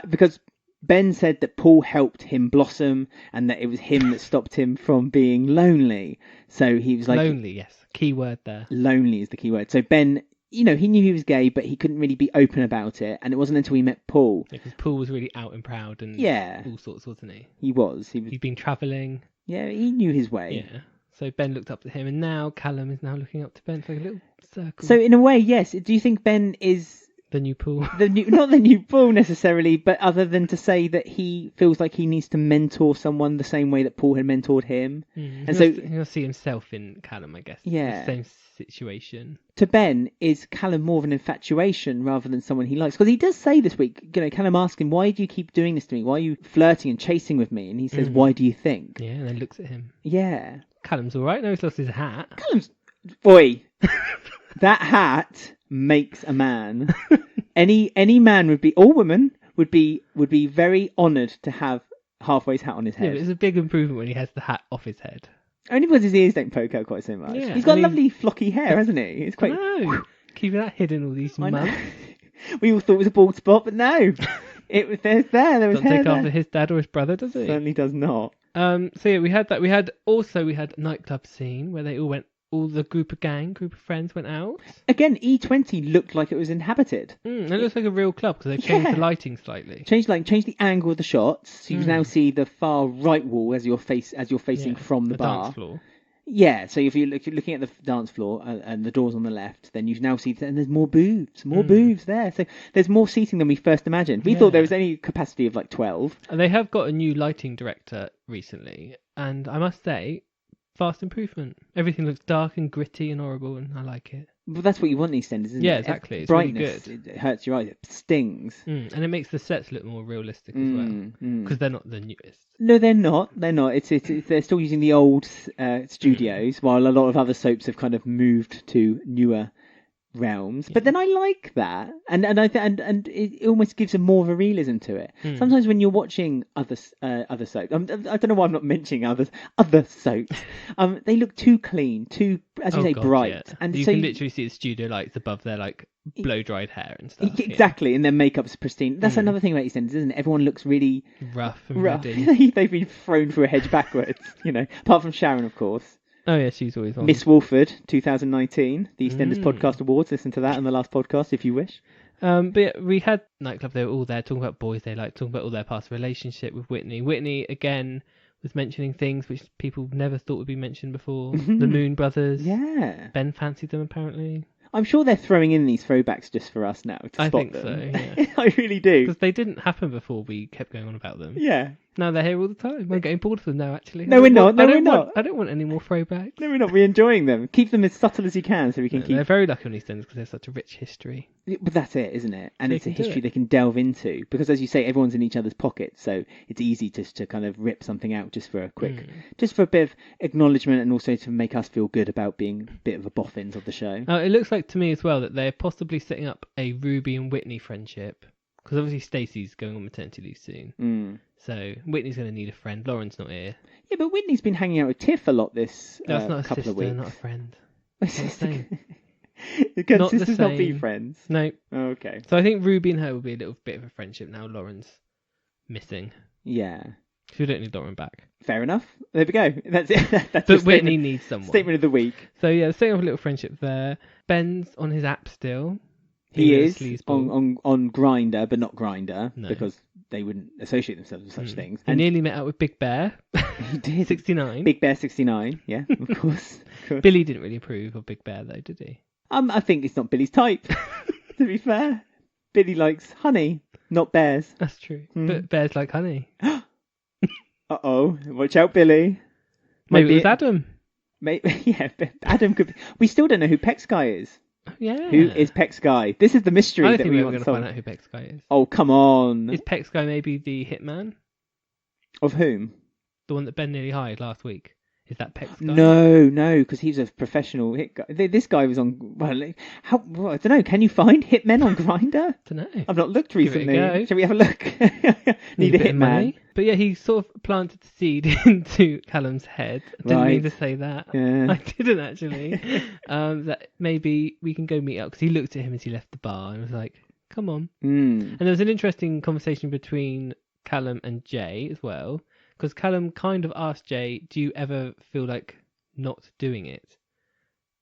Because Ben said that Paul helped him blossom and that it was him that stopped him from being lonely. So he was like...
Lonely, yes. Key word there.
Lonely is the key word. So Ben, he knew he was gay, but he couldn't really be open about it. And it wasn't until he met Paul.
Because Paul was really out and proud and all sorts, wasn't he?
He was.
He'd been travelling.
Yeah, he knew his way.
Yeah. So Ben looked up to him, and now Callum is now looking up to Ben. It's like a little circle.
So in a way, yes. Do you think Ben is...
The new Paul.
Not the new Paul necessarily, but other than to say that he feels like he needs to mentor someone the same way that Paul had mentored him. And so
he'll see himself in Callum, I guess.
Yeah.
The same situation.
To Ben, is Callum more of an infatuation rather than someone he likes? Because he does say this week, Callum asks him, why do you keep doing this to me? Why are you flirting and chasing with me? And he says, why do you think?
Yeah, and then looks at him.
Yeah.
Callum's all right. No, he's lost his hat.
Callum's... Oi! That hat makes a man. Any man would be, or woman would be very honoured to have Halfway's hat on his head.
Yeah, but it's a big improvement when he has the hat off his head.
Only because his ears don't poke out quite so much.
Yeah,
he's got lovely flocky hair, hasn't he? It's quite...
No, keeping that hidden all these months.
We all thought it was a bald spot, but no. It was there was hair
Doesn't take after his dad or his brother, does he?
Certainly does not.
So yeah, we had that. We had a nightclub scene where they all went. All the group of friends went out.
Again, E20 looked like it was inhabited.
And it looks like a real club because they changed the lighting slightly.
Changed the angle of the shots, so you now see the far right wall as you're facing from the bar.
Dance floor.
Yeah, so if you're looking at the dance floor and the doors on the left, then you now see and there's more booths there. So there's more seating than we first imagined. We thought there was only capacity of like 12.
And they have got a new lighting director recently, and I must say, vast improvement. Everything looks dark and gritty and horrible, and I like it.
But that's what you want in EastEnders, isn't it?
Yeah, exactly. It's
brightness,
really good.
It hurts your eyes. It stings.
And it makes the sets look more realistic as well, because they're not the newest.
No, they're not. They're not. It's they're still using the old studios, while a lot of other soaps have kind of moved to newer realms. But then I like that, and it almost gives them more of a realism to it. Sometimes when you're watching other soaps, I don't know why I'm not mentioning other soaps. They look too clean, too, as you say, bright,
yeah.
and
you
so
can literally see the studio lights above their like blow dried hair and stuff.
Exactly, and their makeup's pristine. That's another thing about EastEnders, isn't it? Everyone looks really
rough and ready.
They've been thrown through a hedge backwards, apart from Sharon, of course.
Oh yeah, she's always on.
Miss Wolford, 2019, the EastEnders Podcast Awards. Listen to that in the last podcast if you wish.
But yeah, we had nightclub. They were all there talking about boys they like, talking about all their past relationship with Whitney. Whitney again was mentioning things which people never thought would be mentioned before. The Moon Brothers.
Yeah.
Ben fancied them apparently.
I'm sure they're throwing in these throwbacks just for us now to spot them.
I think so, yeah.
I really do.
Because they didn't happen before we kept going on about them.
Yeah.
Now they're here all the time. We're getting bored of them now, actually.
No, we're not.
I don't want any more throwbacks.
No, we're not. We're enjoying them. Keep them as subtle as you can so we can keep...
They're very lucky on EastEnders because they have such a rich history.
But that's it, isn't it? And it's a history they can delve into. Because as you say, everyone's in each other's pockets, so it's easy to kind of rip something out just for a quick... Just for a bit of acknowledgement and also to make us feel good about being a bit of a boffins of the show.
It looks like to me as well that they're possibly setting up a Ruby and Whitney friendship. Because obviously Stacey's going on maternity leave soon. So Whitney's going to need a friend. Lauren's not here.
Yeah, but Whitney's been hanging out with Tiff a lot this
That's not a
couple
sister,
of weeks.
not a friend.
Can
Not the
sisters not be
same.
friends?
No.
Oh, okay.
So I think Ruby and her will be a little bit of a friendship now. Lauren's missing.
Yeah.
So we don't need Lauren back.
Fair enough. There we go. That's it. That's
But Whitney needs someone.
Statement of the week.
So yeah, setting up a little friendship there. Ben's on his app still.
He is on Grindr, but not Grindr,
No.
because they wouldn't associate themselves with such things.
He nearly met up with Big Bear.
He did.
69.
Big Bear 69, yeah, of course.
Billy didn't really approve of Big Bear though, did he?
I think it's not Billy's type, to be fair. Billy likes honey, not bears.
That's true. But bears like honey.
Uh-oh, watch out, Billy.
Maybe it was Adam.
Maybe, yeah, but Adam could be... We still don't know who Peck's guy is.
Yeah.
Who is Peck's guy? This is the mystery
I don't
that
think
we
we're
want
going to
solved.
find out who Peck's guy is.
Oh, come on.
Is Peck's guy maybe the hitman?
Of whom?
The one that Ben nearly hired last week. Is that Peck's guy?
No, because he's a professional hit guy. This guy was on... Well, I don't know. Can you find hitmen on Grindr?
I don't know.
I've not looked recently.
Give it a go.
Shall we have a look? Need a
bit of money.
hitman.
But yeah, he sort of planted the seed into Callum's head. I didn't mean to say that.
Yeah.
I didn't actually. That maybe we can go meet up, because he looked at him as he left the bar and was like, come on. And there was an interesting conversation between Callum and Jay as well, because Callum kind of asked Jay, do you ever feel like not doing it,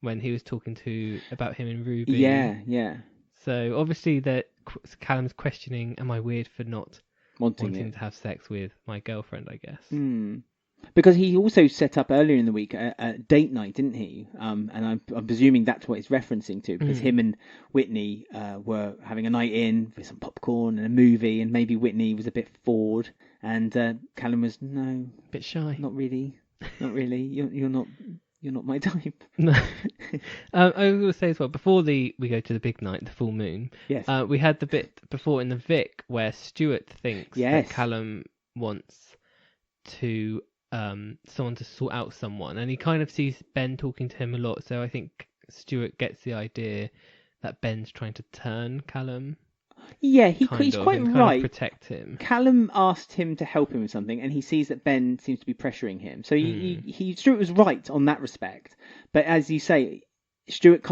when he was talking about him and Ruby?
Yeah.
So obviously that Callum's questioning, am I weird for not wanting to have sex with my girlfriend, I guess.
Because he also set up earlier in the week a date night, didn't he? And I'm presuming that's what it's referencing to, because him and Whitney were having a night in with some popcorn and a movie, and maybe Whitney was a bit forward, and Callum was a
bit shy.
Not really. You're not my type.
No. I was going to say as well, before we go to the big night, the full moon.
Yes.
We had the bit before in the Vic where Stuart thinks that Callum wants to someone to sort out someone, and he kind of sees Ben talking to him a lot. So I think Stuart gets the idea that Ben's trying to turn Callum.
Yeah, he's quite right.
Protect him.
Callum asked him to help him with something, and he sees that Ben seems to be pressuring him. So Stuart was right on that respect. But as you say, Stuart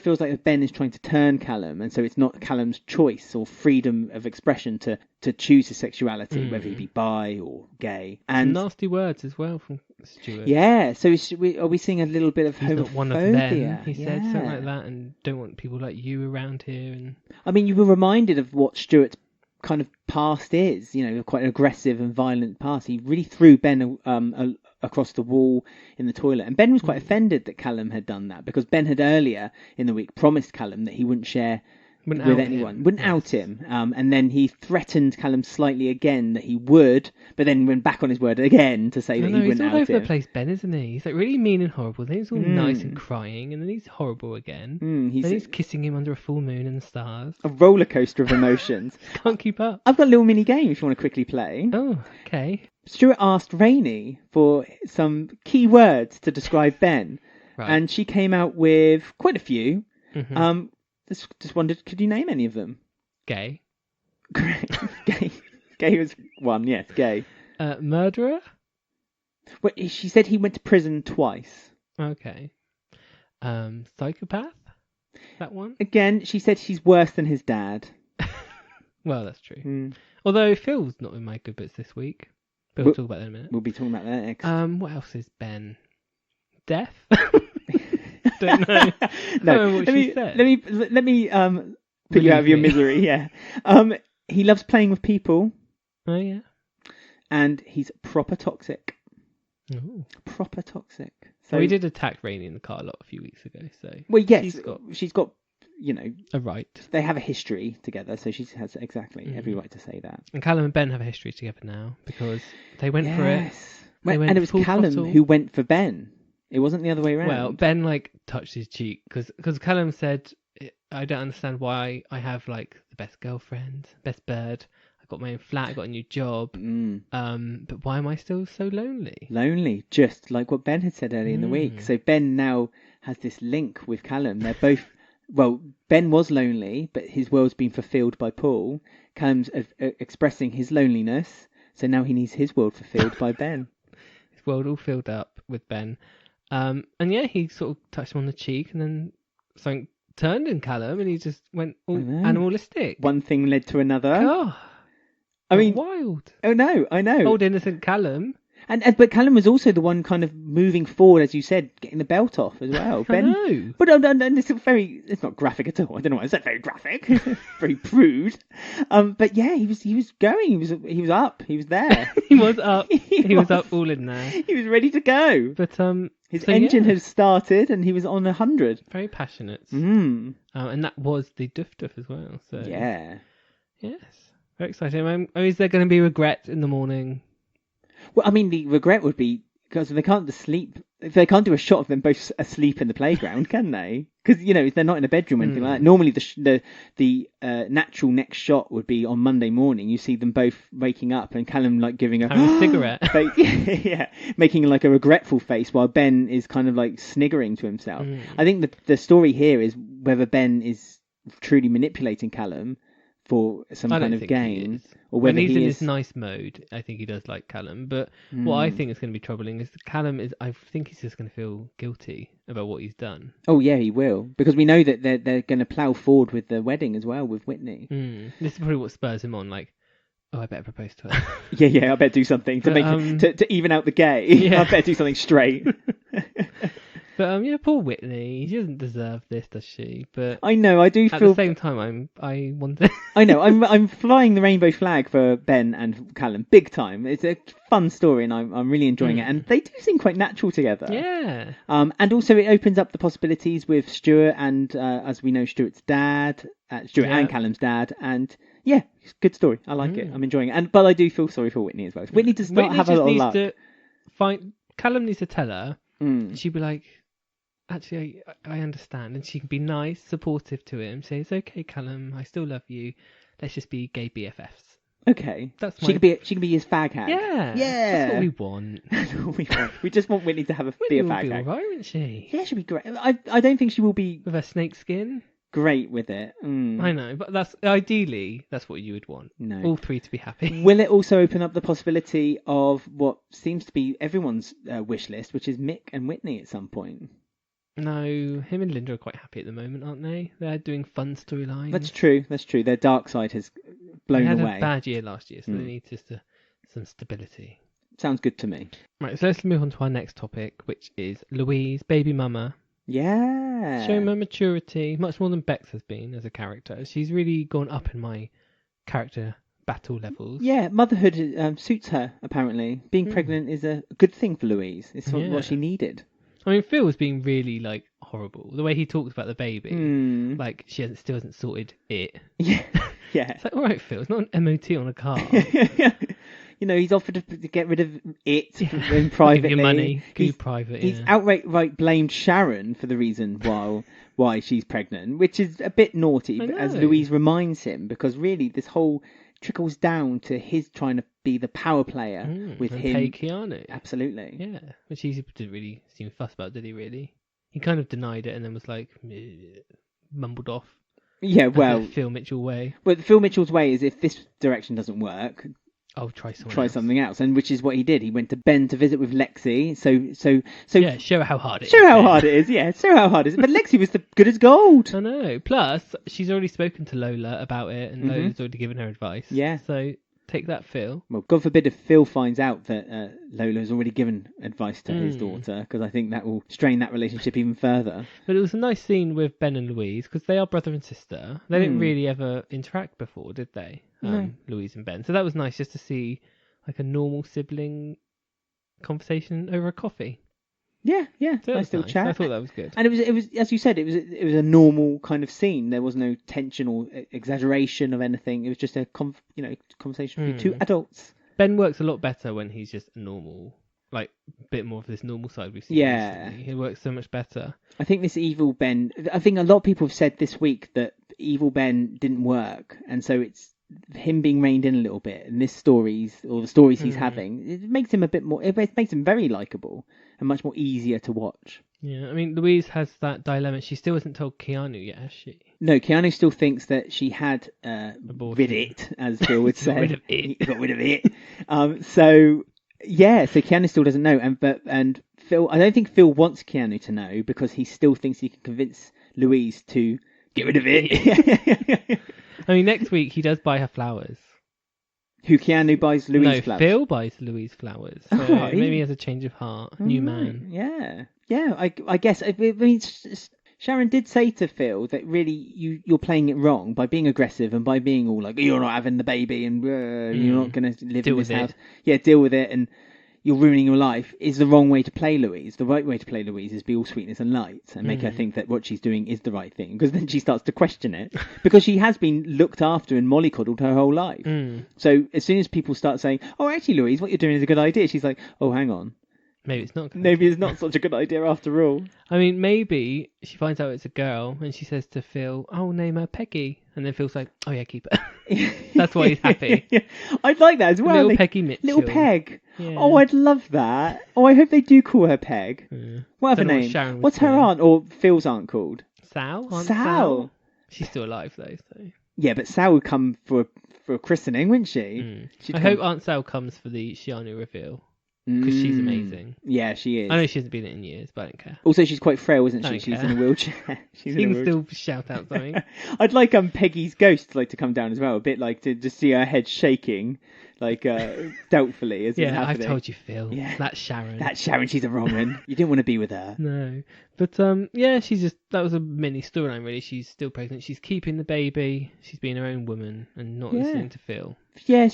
feels like Ben is trying to turn Callum, and so it's not Callum's choice or freedom of expression to choose his sexuality, whether he be bi or gay. And
some nasty words as well from Stuart.
Yeah, so are we seeing a little bit of homophobia?
Not one of them, he said something like that, and don't want people like you around here. And
I mean, you were reminded of what Stuart's kind of past is, quite an aggressive and violent past. He really threw Ben across the wall in the toilet, and Ben was quite offended that Callum had done that, because Ben had earlier in the week promised Callum that he wouldn't share with anyone, wouldn't out him, and then he threatened Callum slightly again that he would, but then went back on his word again to say that he wouldn't out him. He's all over
the place, Ben, isn't he? He's like really mean and horrible, then he's all nice and crying, and then he's horrible again, then he's kissing him under a full moon and the stars.
A roller coaster of emotions.
Can't keep up.
I've got a little mini game if you want to quickly play.
Oh, okay.
Stuart asked Rainey for some key words to describe Ben, and she came out with quite a few. Just wondered, could you name any of them?
Gay.
Great. Gay was one, yes, gay.
Murderer?
Well, she said he went to prison twice.
Okay. Psychopath? That one?
Again, she said he's worse than his dad.
Well, that's true. Although Phil's not in my good bits this week. But we'll talk about that in a minute.
We'll be talking about that next.
What else is Ben? Deaf? Don't know.
No, let me put you out of your misery. Yeah. He loves playing with people.
Oh yeah.
And he's proper toxic.
Ooh.
Proper toxic. So
we did attack Rainey in the car a lot a few weeks ago. So
well, yes, she's got
a right.
They have a history together, so she has exactly every right to say that.
And Callum and Ben have a history together now because they went for it.
And it was Callum who went for Ben. It wasn't the other way around.
Well, Ben touched his cheek because Callum said, "I don't understand why I have the best girlfriend, best bird. I got my own flat, I got a new job. But why am I still so lonely?"
Lonely, just like what Ben had said earlier in the week. So Ben now has this link with Callum. They're both. Well, Ben was lonely, but his world's been fulfilled by Paul. Callum's expressing his loneliness, so now he needs his world fulfilled by Ben.
His world all filled up with Ben. And yeah, he sort of touched him on the cheek, and then something turned in Callum, and he just went all animalistic.
One thing led to another.
Oh, I mean, wild.
Oh no, I know.
Old innocent Callum.
But Callum was also the one kind of moving forward, as you said, getting the belt off as well. Ben,
I know.
But it's not graphic at all. I don't know why I said very graphic. Very prude. But yeah, he was going. He was up. He was there.
He was up. He was up all in there.
He was ready to go.
But
his engine had started, and he was on 100.
Very passionate. And that was the duff as well. So
yeah.
Yes. Very exciting. Is there going to be regret in the morning?
Well, I mean, the regret would be because they can't do a shot of them both asleep in the playground, can they? Because they're not in a bedroom or anything like that. Normally, the natural next shot would be on Monday morning. You see them both waking up and Callum like giving
a cigarette,
making like a regretful face while Ben is kind of like sniggering to himself. I think the story here is whether Ben is truly manipulating Callum for some kind of gain, or whether
when he's in his nice mode. I think he does like Callum, but what I think is going to be troubling is that Callum is. I think he's just going to feel guilty about what he's done.
Oh yeah, he will, because we know that they're going to plough forward with the wedding as well with Whitney.
This is probably what spurs him on. Like, oh, I better propose to her.
I better do something to even out the gay. I better do something straight.
But poor Whitney. She doesn't deserve this, does she? But
I know. I do feel.
At the same time, I want to.
I know. I'm flying the rainbow flag for Ben and Callum, big time. It's a fun story, and I'm really enjoying it. And they do seem quite natural together.
Yeah.
And also it opens up the possibilities with Stuart and, as we know, Stuart's dad, Stuart and Callum's dad, and yeah, it's a good story. I like it. I'm enjoying it. But I do feel sorry for Whitney as well. Whitney does not have a lot of luck.
Callum needs to tell her. She'd be like, actually, I understand, and she can be nice, supportive to him. Say, it's okay, Callum, I still love you. Let's just be gay BFFs.
Okay, she could be his fag hag.
Yeah, that's what we want.
That's what we want. We just want Whitney to be a fag hag.
Right, won't she?
Yeah, she'll be great. I don't think she will be
with her snake skin.
Great with it.
I know, but that's what you would want.
No, all
three to be happy.
Will it also open up the possibility of what seems to be everyone's wish list, which is Mick and Whitney at some point?
No, him and Linda are quite happy at the moment, aren't they? They're doing fun storylines.
That's true. Their dark side has blown away.
They had a bad year last year, so they need just some stability.
Sounds good to me.
Right, so let's move on to our next topic, which is Louise, baby mama.
Yeah.
Showing her maturity, much more than Bex has been as a character. She's really gone up in my character battle levels.
Yeah, motherhood suits her, apparently. Being pregnant is a good thing for Louise. It's what she needed.
I mean, Phil was being really, like, horrible. The way he talked about the baby. Like, she still hasn't sorted it.
Yeah.
It's like, all right, Phil, it's not an MOT on a car.
He's offered to get rid of it in privately.
Give you money. Go private,
He's outright blamed Sharon for the reason why she's pregnant, which is a bit naughty, as Louise reminds him, because really this whole trickles down to his trying to be the power player with him.
Take Keanu.
Absolutely.
Yeah, which he didn't really seem fussed about, did he really? He kind of denied it and then was like, mumbled off.
Yeah, well...
Phil Mitchell way.
Well, Phil Mitchell's way is if this direction doesn't work...
I'll try something
else, and which is what he did. He went to Ben to visit with Lexi. So
yeah, show her how hard it is.
Show how hard it is. Yeah, show how hard it is. But Lexi was good as gold.
I know. Plus, she's already spoken to Lola about it, and Lola's already given her advice.
Yeah.
So take that, Phil.
Well, God forbid if Phil finds out that Lola's already given advice to his daughter, because I think that will strain that relationship even further.
But it was a nice scene with Ben and Louise, because they are brother and sister. They didn't really ever interact before, did they?
No.
Louise and Ben. So that was nice just to see like a normal sibling conversation over a coffee.
Yeah,
So
nice little chat.
I thought that was good.
And it was as you said, it was a normal kind of scene. There was no tension or exaggeration of anything. It was just a conversation between two adults.
Ben works a lot better when he's just normal, like a bit more of this normal side we've seen recently. He works so much better. I
think this evil Ben. I think a lot of people have said this week that evil Ben didn't work, and so it's him being reined in a little bit, and the stories he's having, it makes him a bit more. It makes him very likable and much more easier to watch.
Yeah, I mean, Louise has that dilemma. She still hasn't told Keanu yet, has she?
No, Keanu still thinks that she had rid it, as Phil would say. Got rid of it. So Keanu still doesn't know, and Phil. I don't think Phil wants Keanu to know because he still thinks he can convince Louise to get rid of it.
I mean, next week he does buy her flowers.
Who, Keanu buys Louise flowers?
No, Phil buys Louise flowers. So maybe he has a change of heart. New man.
Yeah. I guess. I mean, Sharon did say to Phil that really you're playing it wrong by being aggressive and by being all like, you're not having the baby and you're not going to live in this house. Yeah, deal with it and you're ruining your life is the wrong way to play Louise. The right way to play Louise is be all sweetness and light and make her think that what she's doing is the right thing, because then she starts to question it because she has been looked after and mollycoddled her whole life. So as soon as people start saying, oh, actually, Louise, what you're doing is a good idea, she's like, oh, hang on.
Maybe it's not.
Maybe it's not such a good idea after all.
I mean, maybe she finds out it's a girl and she says to Phil, "Oh, name her Peggy," and then Phil's like, "Oh yeah, keep her." That's why he's happy.
Yeah. I'd like that as well.
Little Peggy Mitchell.
Little Peg.
Yeah.
Oh, I'd love that. Oh, I hope they do call her Peg. Yeah. What other name? What's her aunt or Phil's aunt called?
Sal.
Sal.
She's still alive though. So.
Yeah, but Sal would come for a christening, wouldn't she?
I hope Aunt Sal comes for the Shianu reveal. Because she's amazing.
Yeah, she is.
I know she hasn't been in years, but I don't care.
Also, she's quite frail, isn't she? She's in a wheelchair.
She can still shout out something.
I'd like Peggy's ghost to come down as well, a bit like to just see her head shaking, doubtfully as it's happening.
I've told you, Phil. Yeah. That's Sharon.
That's Sharon. She's a wrong one. You didn't want to be with her.
No, but that was a mini storyline really. She's still pregnant. She's keeping the baby. She's being her own woman and not listening to Phil. Yeah,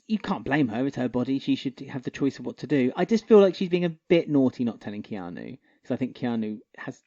you can't blame her. It's her body. She should have the choice of what to do. I just feel like she's being a bit naughty not telling Keanu. Because I think Keanu has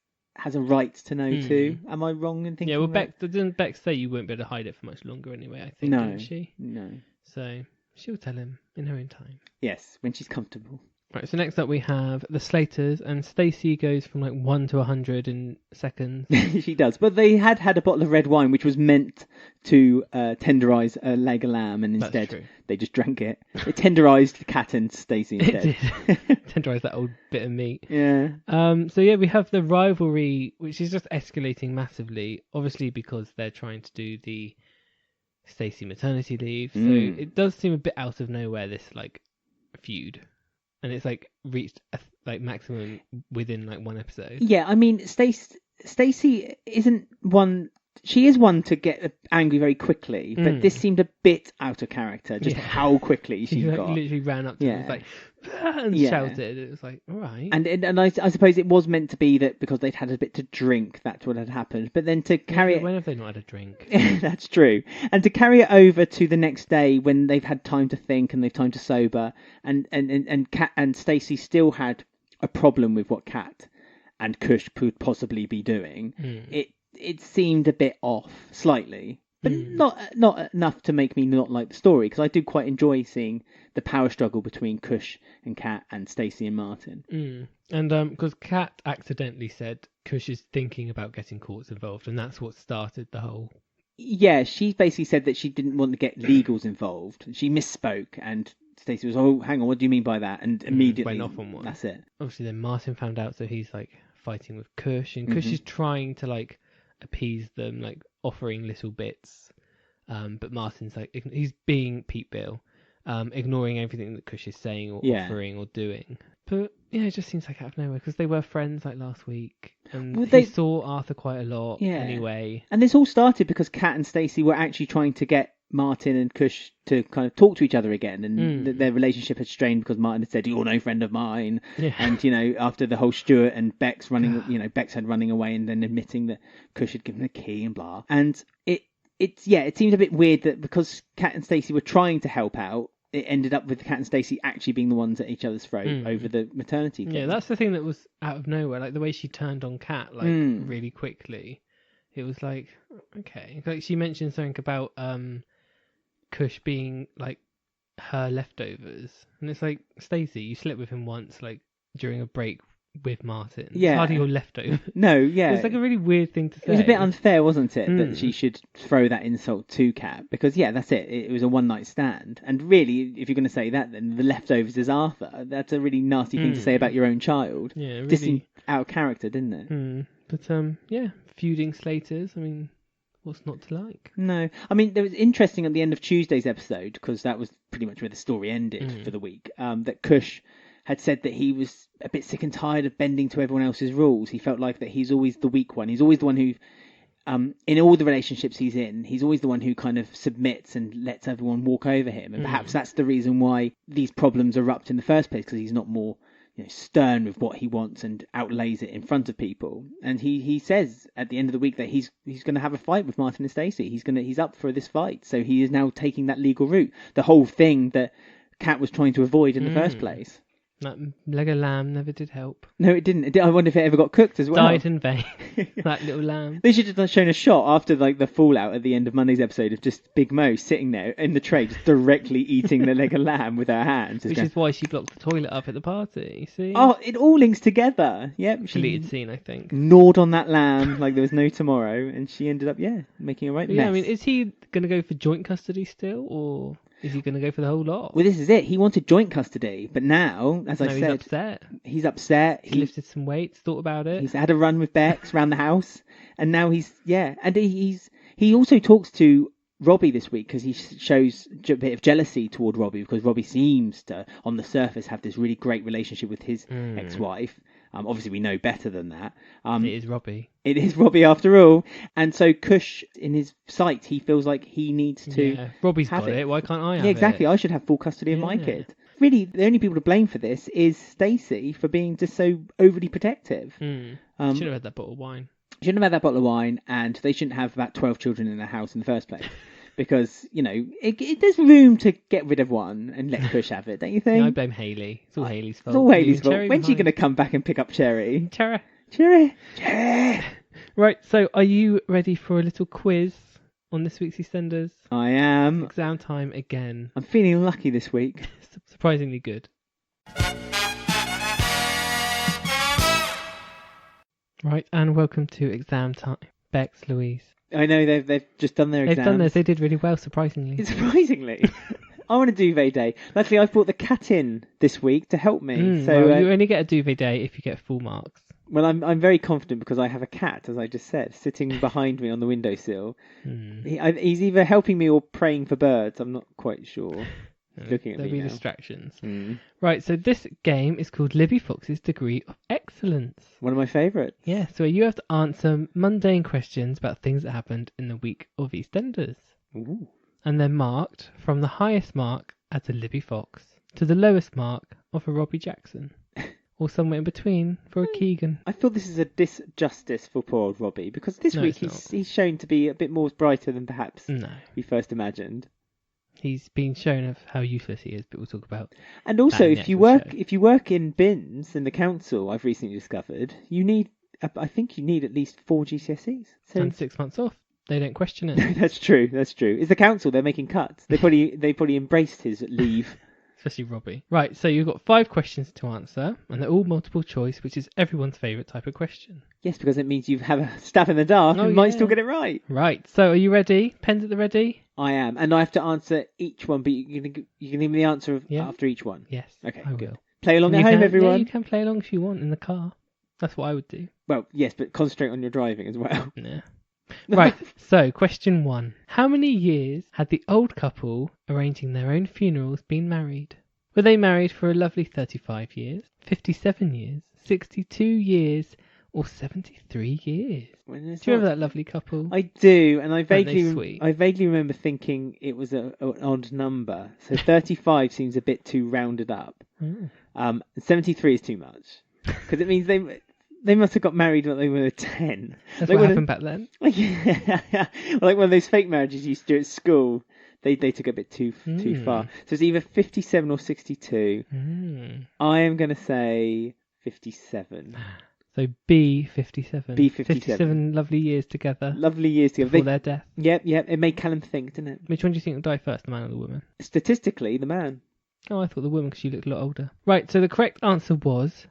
a right to know too. Am I wrong in thinking
Yeah, well,
that?
Didn't Beck say you won't be able to hide it for much longer anyway, I think, didn't she?
No.
So she'll tell him in her own time.
Yes, when she's comfortable.
Right, so next up we have the Slaters, and Stacey goes from 1 to 100 in seconds.
She does, but they had a bottle of red wine which was meant to tenderise a leg of lamb, and instead they just drank it. It tenderised Kat and Stacey instead.
It did. Tenderised that old bit of meat.
Yeah.
So yeah, we have the rivalry, which is just escalating massively, obviously because they're trying to do the Stacey maternity leave. So it does seem a bit out of nowhere, this feud. And it's reached maximum within one episode.
Yeah, I mean, Stacey isn't one. She is one to get angry very quickly, but this seemed a bit out of character. Just how quickly she got.
Literally ran up to him and shouted. It was all right.
And I suppose it was meant to be that because they'd had a bit to drink, that's what had happened. But then to carry it.
When have they not had a drink?
That's true. And to carry it over to the next day when they've had time to think and they've time to sober, and Kat and Stacey still had a problem with what Kat and Kush could possibly be doing. It seemed a bit off, slightly, but not enough to make me not like the story, because I do quite enjoy seeing the power struggle between Kush and Kat and Stacey and Martin.
And because Kat accidentally said Kush is thinking about getting courts involved, and that's what started the whole...
Yeah, she basically said that she didn't want to get legals involved. She misspoke, and Stacey was, "Oh, hang on, what do you mean by that?" And immediately
went off on one.
That's it.
Obviously, then Martin found out, so he's fighting with Kush, and Kush is trying to appease them, offering little bits, but Martin's he's being Pete Beale, ignoring everything that Kush is saying or offering or doing. But yeah, it just seems out of nowhere, because they were friends last week, and they saw Arthur quite a lot anyway. And
this all started because Kat and Stacey were actually trying to get Martin and Kush to kind of talk to each other again, and their relationship had strained because Martin had said, "You're no friend of mine," and after the whole Stuart and Beck's running, Beck's had running away and then admitting that Kush had given a key and blah, and it seemed a bit weird that because Kat and Stacey were trying to help out, it ended up with Kat and Stacey actually being the ones at each other's throat over the maternity thing.
Yeah, that's the thing that was out of nowhere, the way she turned on Kat really quickly. It was okay, she mentioned something about Kush being her leftovers, and it's Stacey, you slept with him once during a break with Martin. Yeah, it's hardly your leftovers.
No, yeah,
it's a really weird thing to say.
It was a bit unfair, wasn't it, that she should throw that insult to Kat, because that's it. It was a one night stand, and really, if you're going to say that, then the leftovers is Arthur. That's a really nasty thing to say about your own child.
Yeah, really.
Just seemed out of character, didn't it?
But feuding Slaters. I mean, what's not to like?
No. I mean, it was interesting at the end of Tuesday's episode, because that was pretty much where the story ended for the week, that Kush had said that he was a bit sick and tired of bending to everyone else's rules. He felt like that he's always the weak one. He's always the one who, in all the relationships he's in, he's always the one who kind of submits and lets everyone walk over him. And perhaps that's the reason why these problems erupt in the first place, because he's not more stern with what he wants and outlays it in front of people. And he says at the end of the week that he's going to have a fight with Martin and Stacey. He's up for this fight. So he is now taking that legal route. The whole thing that Kat was trying to avoid in the first place.
That leg of lamb never did help.
No, it didn't. I wonder if it ever got cooked as well.
Died in vain. That little lamb.
They should have shown a shot after like the fallout at the end of Monday's episode of just Big Mo sitting there in the tray, just directly eating the leg of lamb with her hands.
Which is why she blocked the toilet up at the party. See?
Oh, it all links together. Yep. She
deleted scene, I think.
Gnawed on that lamb like there was no tomorrow, and she ended up, making a right mess.
Yeah, I mean, is he going to go for joint custody still, or is he going to go for the whole lot?
Well, this is it. He wanted joint custody, but now, as I said, he's upset.
He lifted some weights, thought about it.
He's had a run with Bex around the house, and now he also talks to Robbie this week because he shows a bit of jealousy toward Robbie because Robbie seems to, on the surface, have this really great relationship with his ex-wife. Obviously, we know better than that.
It is Robbie.
It is Robbie after all. And so Kush, in his sight, he feels like he needs to.
Yeah, Robbie's got it. Why can't I have it?
Yeah, exactly. I should have full custody of my kid. Really, the only people to blame for this is Stacey for being just so overly protective.
Should have had that bottle of wine.
Shouldn't have had that bottle of wine, and they shouldn't have about 12 children in their house in the first place. Because, there's room to get rid of one and let Kush have it, don't you think?
No, I blame Hayley. It's all Hayley's fault.
It's all Hayley's fault. When's she going to come back and pick up Cherry? Cherry!
Right, so are you ready for a little quiz on this week's EastEnders?
I am.
Exam time again.
I'm feeling lucky this week.
Surprisingly good. Right, and welcome to exam time. Bex, Louise.
I know they've just done their exams.
They've done this. They did really well, surprisingly.
Surprisingly. I want a duvet day. Luckily, I've brought the cat in this week to help me. So
well, you only get a duvet day if you get full marks.
Well, I'm very confident because I have a cat, as I just said, sitting behind me on the windowsill. He's either helping me or praying for birds. I'm not quite sure. Looking at
There'll
me
be
now.
distractions. Right, so this game is called Libby Fox's Degree of Excellence.
One of my favourites.
Yeah, so you have to answer mundane questions about things that happened in the week of EastEnders.
Ooh.
And they're marked from the highest mark as a Libby Fox to the lowest mark of a Robbie Jackson. Or somewhere in between for a Keegan.
I feel this is a disjustice for poor old Robbie because this week he's shown to be a bit more brighter than perhaps we first imagined.
He's been shown of how useless he is, but we'll talk about.
And also, if you work in bins in the council, I've recently discovered I think you need at least 4 GCSEs. So...
And 6 months off. They don't question it.
That's true. It's the council. They're making cuts. They probably embraced his leave.
Especially Robbie. Right, so you've got 5 questions to answer, and they're all multiple choice, which is everyone's favourite type of question.
Yes, because it means you have a stab in the dark and might still get it right.
Right, so are you ready? Pens at the ready?
I am, and I have to answer each one, but you can give me the answer after each one.
Yes,
okay,
I
good.
will.
Play along at home, everyone.
Yeah, you can play along if you want in the car. That's what I would do.
Well, yes, but concentrate on your driving as well.
Yeah. Right, so question 1. How many years had the old couple arranging their own funerals been married? Were they married for a lovely 35 years, 57 years, 62 years, or 73 years? Do you remember that lovely couple?
I do, and I vaguely remember thinking it was an odd number. So 35 seems a bit too rounded up. 73 is too much because it means they must have got married when they were 10.
That's what happened back then.
Like one of those fake marriages you used to do at school. They took it a bit too far. So it's either 57 or 62. I am going to say 57.
So B, 57.
B, 57.
57 lovely years together.
Lovely years together.
Before their death.
Yep. It made Callum think, didn't it?
Which one do you think will die first, the man or the woman?
Statistically, the man.
Oh, I thought the woman because she looked a lot older. Right, so the correct answer was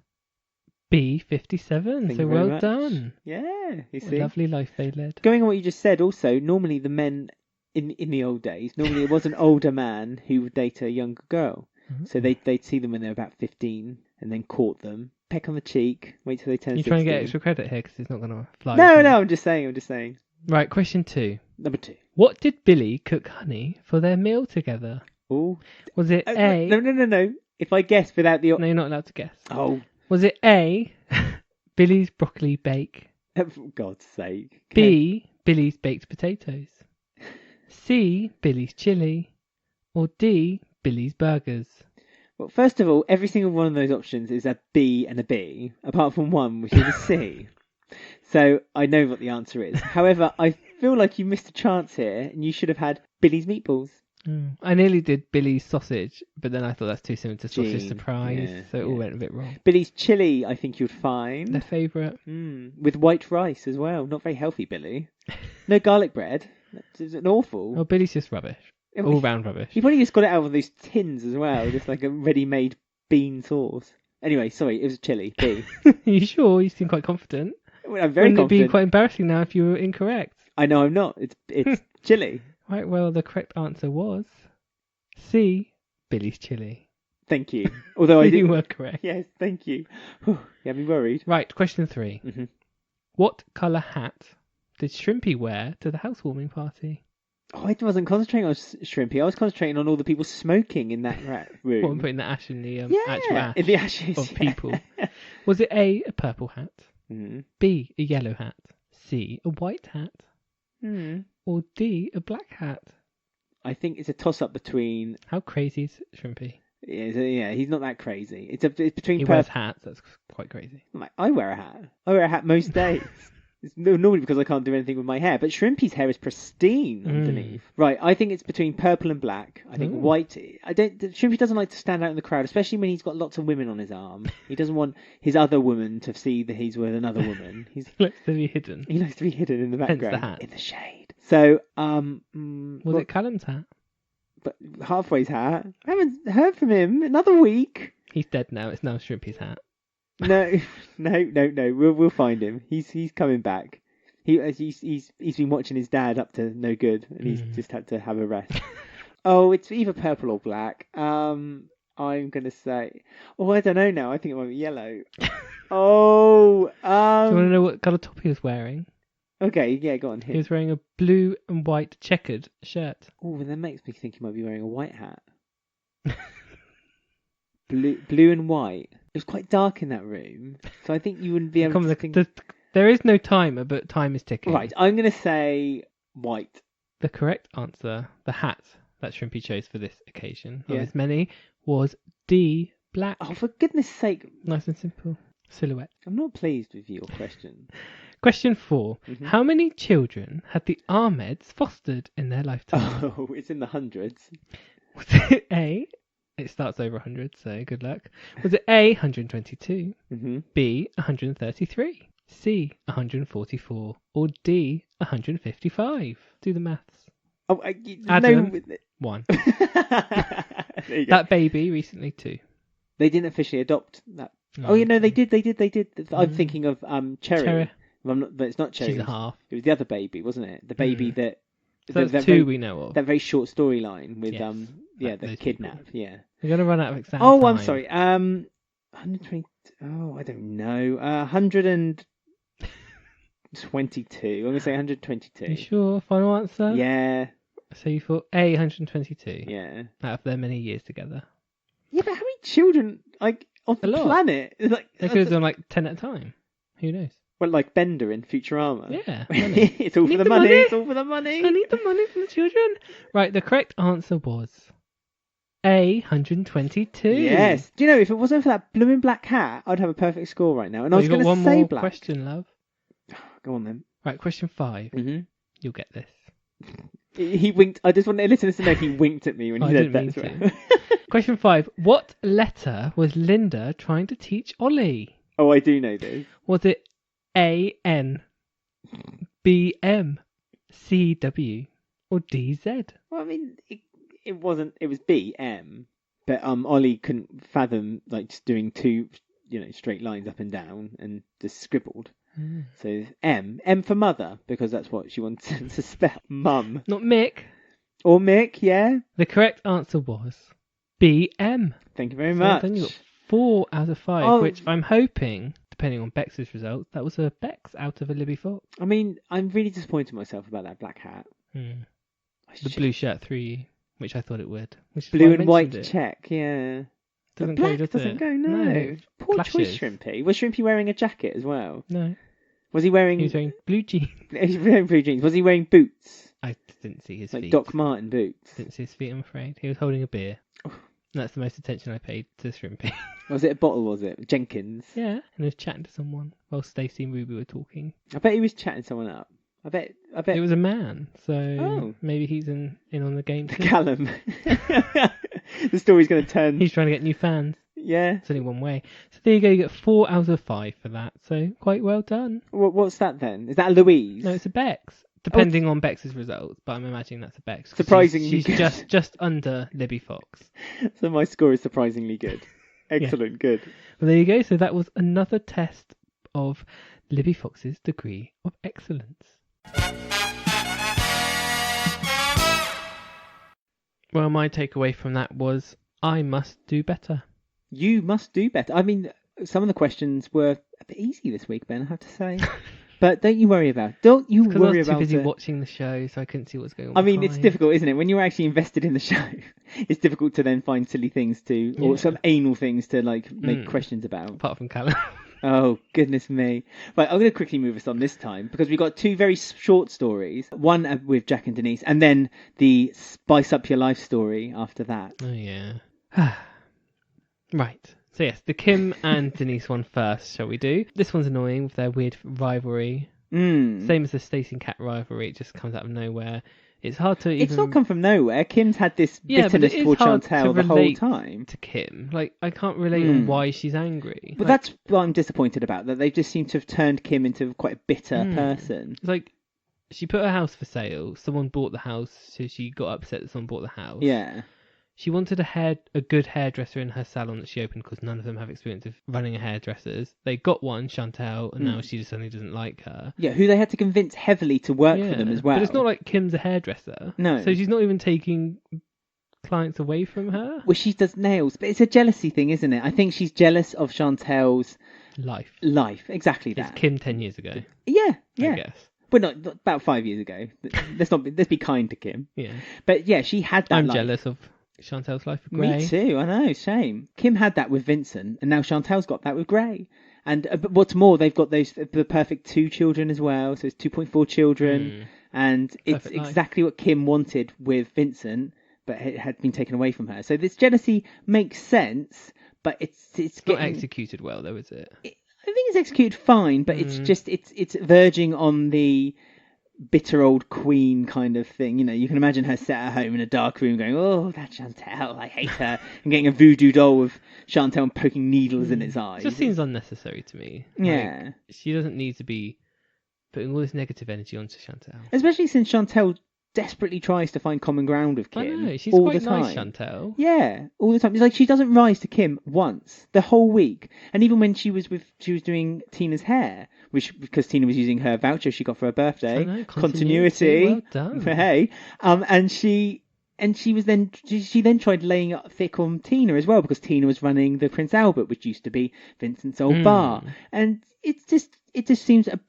B, 57. So well done.
Yeah, you see.
What a lovely life they led.
Going on what you just said, also, normally the men in the old days, normally it was an older man who would date a younger girl. So they'd see them when they were about 15 and then court them, peck on the cheek, wait till they turn 16.
You're trying to get extra credit here because it's not going to fly.
No, I'm just saying.
Right, question 2.
Number 2.
What did Billy cook Honey for their meal together?
Oh.
Was it A...
No. If I guess without the...
No, you're not allowed to guess.
Oh.
Was it A, Billy's broccoli bake?
For God's sake.
B, Billy's baked potatoes? C, Billy's chili? Or D, Billy's burgers?
Well, first of all, every single one of those options is a B and a B, apart from one, which is a C. So I know what the answer is. However, I feel like you missed a chance here, and you should have had Billy's meatballs.
I nearly did Billy's sausage, but then I thought that's too similar to sausage
Jean,
surprise, so it all went a bit wrong.
Billy's chili, I think you'd find.
Their favourite.
With white rice as well. Not very healthy, Billy. No garlic bread. It's an awful.
Oh, Billy's just rubbish. All round rubbish.
He probably just got it out of those tins as well, just like a ready-made bean sauce. Anyway, sorry, it was chili. B.
Are you sure? You seem quite confident.
Well, I'm very confident.
Wouldn't it be quite embarrassing now if you were incorrect?
I know I'm not. It's chili.
Right, well, the correct answer was C, Billy's chili.
Thank you. Although I
You were correct.
Yes, thank you. You had me worried.
Right, question 3.
Mm-hmm.
What colour hat did Shrimpy wear to the housewarming party?
Oh, I wasn't concentrating on Shrimpy. I was concentrating on all the people smoking in that room.
What, I'm putting the ash in the actual ash
in the ashes
of people. Was it A, a purple hat, B, a yellow hat, C, a white hat, or D, a black hat?
I think it's a toss-up between...
How crazy is Shrimpy?
Yeah, he's not that crazy. It's between...
He wears hats, that's quite crazy.
I wear a hat. I wear a hat most days. It's normally because I can't do anything with my hair, but Shrimpy's hair is pristine underneath. Right, I think it's between purple and black. I think white... Shrimpy doesn't like to stand out in the crowd, especially when he's got lots of women on his arm. He doesn't want his other woman to see that he's with another woman.
He likes to be hidden.
He likes to be hidden in the background.
Hence the hat.
In the shade. So,
was it Callum's hat?
But Halfway's hat. I haven't heard from him. Another week.
He's dead now. It's now Shrimpy's hat.
No. We'll find him. He's coming back. He's been watching his dad up to no good, and he's just had to have a rest. Oh, it's either purple or black. I'm gonna say. Oh, I don't know now. I think it might be yellow.
Do you want to know what colour top he was wearing?
Okay, yeah, go on.
He was wearing a blue and white checkered shirt.
Oh, well, that makes me think he might be wearing a white hat. blue and white. It was quite dark in that room, so I think you wouldn't be able to think...
There is no timer, but time is ticking.
Right, I'm going to say white.
The correct answer, the hat that Shrimpy chose for this occasion, of his many, was D, black.
Oh, for goodness sake.
Nice and simple. Silhouette.
I'm not pleased with your question.
Question 4. How many children had the Ahmeds fostered in their lifetime?
Oh, it's in the hundreds.
Was it A? It starts over 100, so good luck. Was it A, 122, B, 133, C, 144, or D, 155? Do the maths.
Oh,
Adam,
no...
1.
That
That baby, recently 2.
They didn't officially adopt that.
No,
oh, yeah, no, they did. I'm thinking of Cherry. But it's not Cherry.
She's a half.
It was the other baby, wasn't it? The baby that...
So that's 2 we know of.
That very short storyline with the kidnap.
People.
Yeah.
We're gonna run out of exam
time.
I'm
sorry. 120. Oh, I don't know. 122. I'm gonna say 122.
You sure? Final answer?
Yeah.
So you thought A, 122.
Yeah.
Out of their many years together.
Yeah, but how many children on the planet?
They could have done like 10 at a time. Who knows?
Well, like Bender in Futurama.
Yeah.
It's all for the money. It's all for the money.
I need the money from the children. Right, the correct answer was A, 122.
Yes. Do you know, if it wasn't for that blue and black hat, I'd have a perfect score right now. And I was going to say
one more
black.
question, love.
Go on then.
Right, question 5. You'll get this.
He winked. I just want the listeners to know he winked at me when he said that.
Question 5. What letter was Linda trying to teach Ollie?
Oh, I do know this.
Was it A-N, B-M, C-W, or D-Z?
Well, I mean, it wasn't. It was B-M, but Ollie couldn't fathom like just doing 2, straight lines up and down, and just scribbled. So M for mother, because that's what she wanted to spell. Mum.
Not Mick.
Or Mick, yeah.
The correct answer was B-M.
Thank you very much.
Then you got 4 out of 5, which I'm hoping, depending on Bex's results, that was a Bex out of a Libby Fox.
I mean, I'm really disappointed in myself about that black hat.
The blue shirt threw you, which I thought it would.
Blue and white check, yeah.
Doesn't
black
go,
doesn't go, no. Poor choice, Shrimpy. Was Shrimpy wearing a jacket as well?
No.
Was he wearing...
He was wearing blue jeans.
He was wearing blue jeans. Was he wearing boots?
I didn't see his feet.
Like Doc Marten boots?
Didn't see his feet, I'm afraid. He was holding a beer. That's the most attention I paid to Shrimpy.
Was it a bottle, was it? Jenkins?
Yeah, and he was chatting to someone while Stacey and Ruby were talking.
I bet he was chatting someone up. I bet
it was a man, so maybe he's in on the game too.
Callum. The story's going to turn.
He's trying to get new fans.
Yeah.
It's only one way. So there you go, you get 4 out of 5 for that, so quite well done.
What's that then? Is that a Louise?
No, it's a Bex. Depending on Bex's results, but I'm imagining that's a Bex.
Surprisingly
she's just under Libby Fox.
So my score is surprisingly good. Excellent, good.
Well, there you go. So that was another test of Libby Fox's degree of excellence. Well, my takeaway from that was I must do better.
You must do better. I mean, some of the questions were a bit easy this week, Ben, I have to say. But don't you worry about it. Don't you worry about it.
I was too busy watching the show, so I couldn't see what's going on.
I mean, it's difficult, isn't it? When you're actually invested in the show, it's difficult to then find silly things or some anal things to make questions about.
Apart from Callum.
Oh, goodness me. Right, I'm going to quickly move us on this time because we've got 2 very short stories. One with Jack and Denise, and then the Spice Up Your Life story after that.
Oh, yeah. Right. So, yes, the Kim and Denise one first, shall we do? This one's annoying with their weird rivalry. Same as the Stacey and Kat rivalry. It just comes out of nowhere. It's hard to
It's not come from nowhere. Kim's had this bitterness for Chantelle the whole time.
To Kim, I can't relate on why she's angry.
But that's what I'm disappointed about. That they just seem to have turned Kim into quite a bitter person.
It's she put her house for sale. Someone bought the house, so she got upset that someone bought the house.
Yeah.
She wanted a good hairdresser in her salon that she opened because none of them have experience of running a hairdresser's. They got one, Chantelle, and now she just suddenly doesn't like her.
Yeah, who they had to convince heavily to work for them as well.
But it's not like Kim's a hairdresser.
No.
So she's not even taking clients away from her.
Well, she does nails, but it's a jealousy thing, isn't it? I think she's jealous of Chantelle's life. Exactly that.
It's Kim 10 years ago.
Yeah.
I guess.
Well, not about 5 years ago. Let's be kind to Kim.
Yeah.
But yeah, she had that.
I'm jealous of Chantelle's life with Gray.
Me too, I know, shame. Kim had that with Vincent, and now Chantelle's got that with Gray. And but what's more, they've got the perfect 2 children as well, so it's 2.4 children, and it's exactly what Kim wanted with Vincent, but it had been taken away from her. So this jealousy makes sense, but it's
not executed well, though, is it?
I think it's executed fine, but it's just it's verging on the bitter old queen kind of thing. You know, you can imagine her sat at home in a dark room going, oh, that Chantelle, I hate her, and getting a voodoo doll of Chantelle and poking needles in its eyes.
It just seems unnecessary to me.
Yeah.
She doesn't need to be putting all this negative energy onto Chantelle.
Especially since Chantelle desperately tries to find common ground with Kim.
I know, she's
all
quite
the time.
nice, Chantelle.
Yeah, all the time. It's like she doesn't rise to Kim once the whole week. And even when she was doing Tina's hair, which because Tina was using her voucher she got for her birthday.
I know,
continuity.
Well done.
Hey, and she then tried laying it thick on Tina as well because Tina was running the Prince Albert, which used to be Vincent's old bar, and it just seems a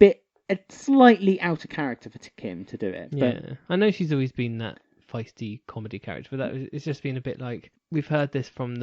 slightly out of character for Kim to do it. But
yeah, I know she's always been that feisty comedy character, but it's just been a bit like we've heard this from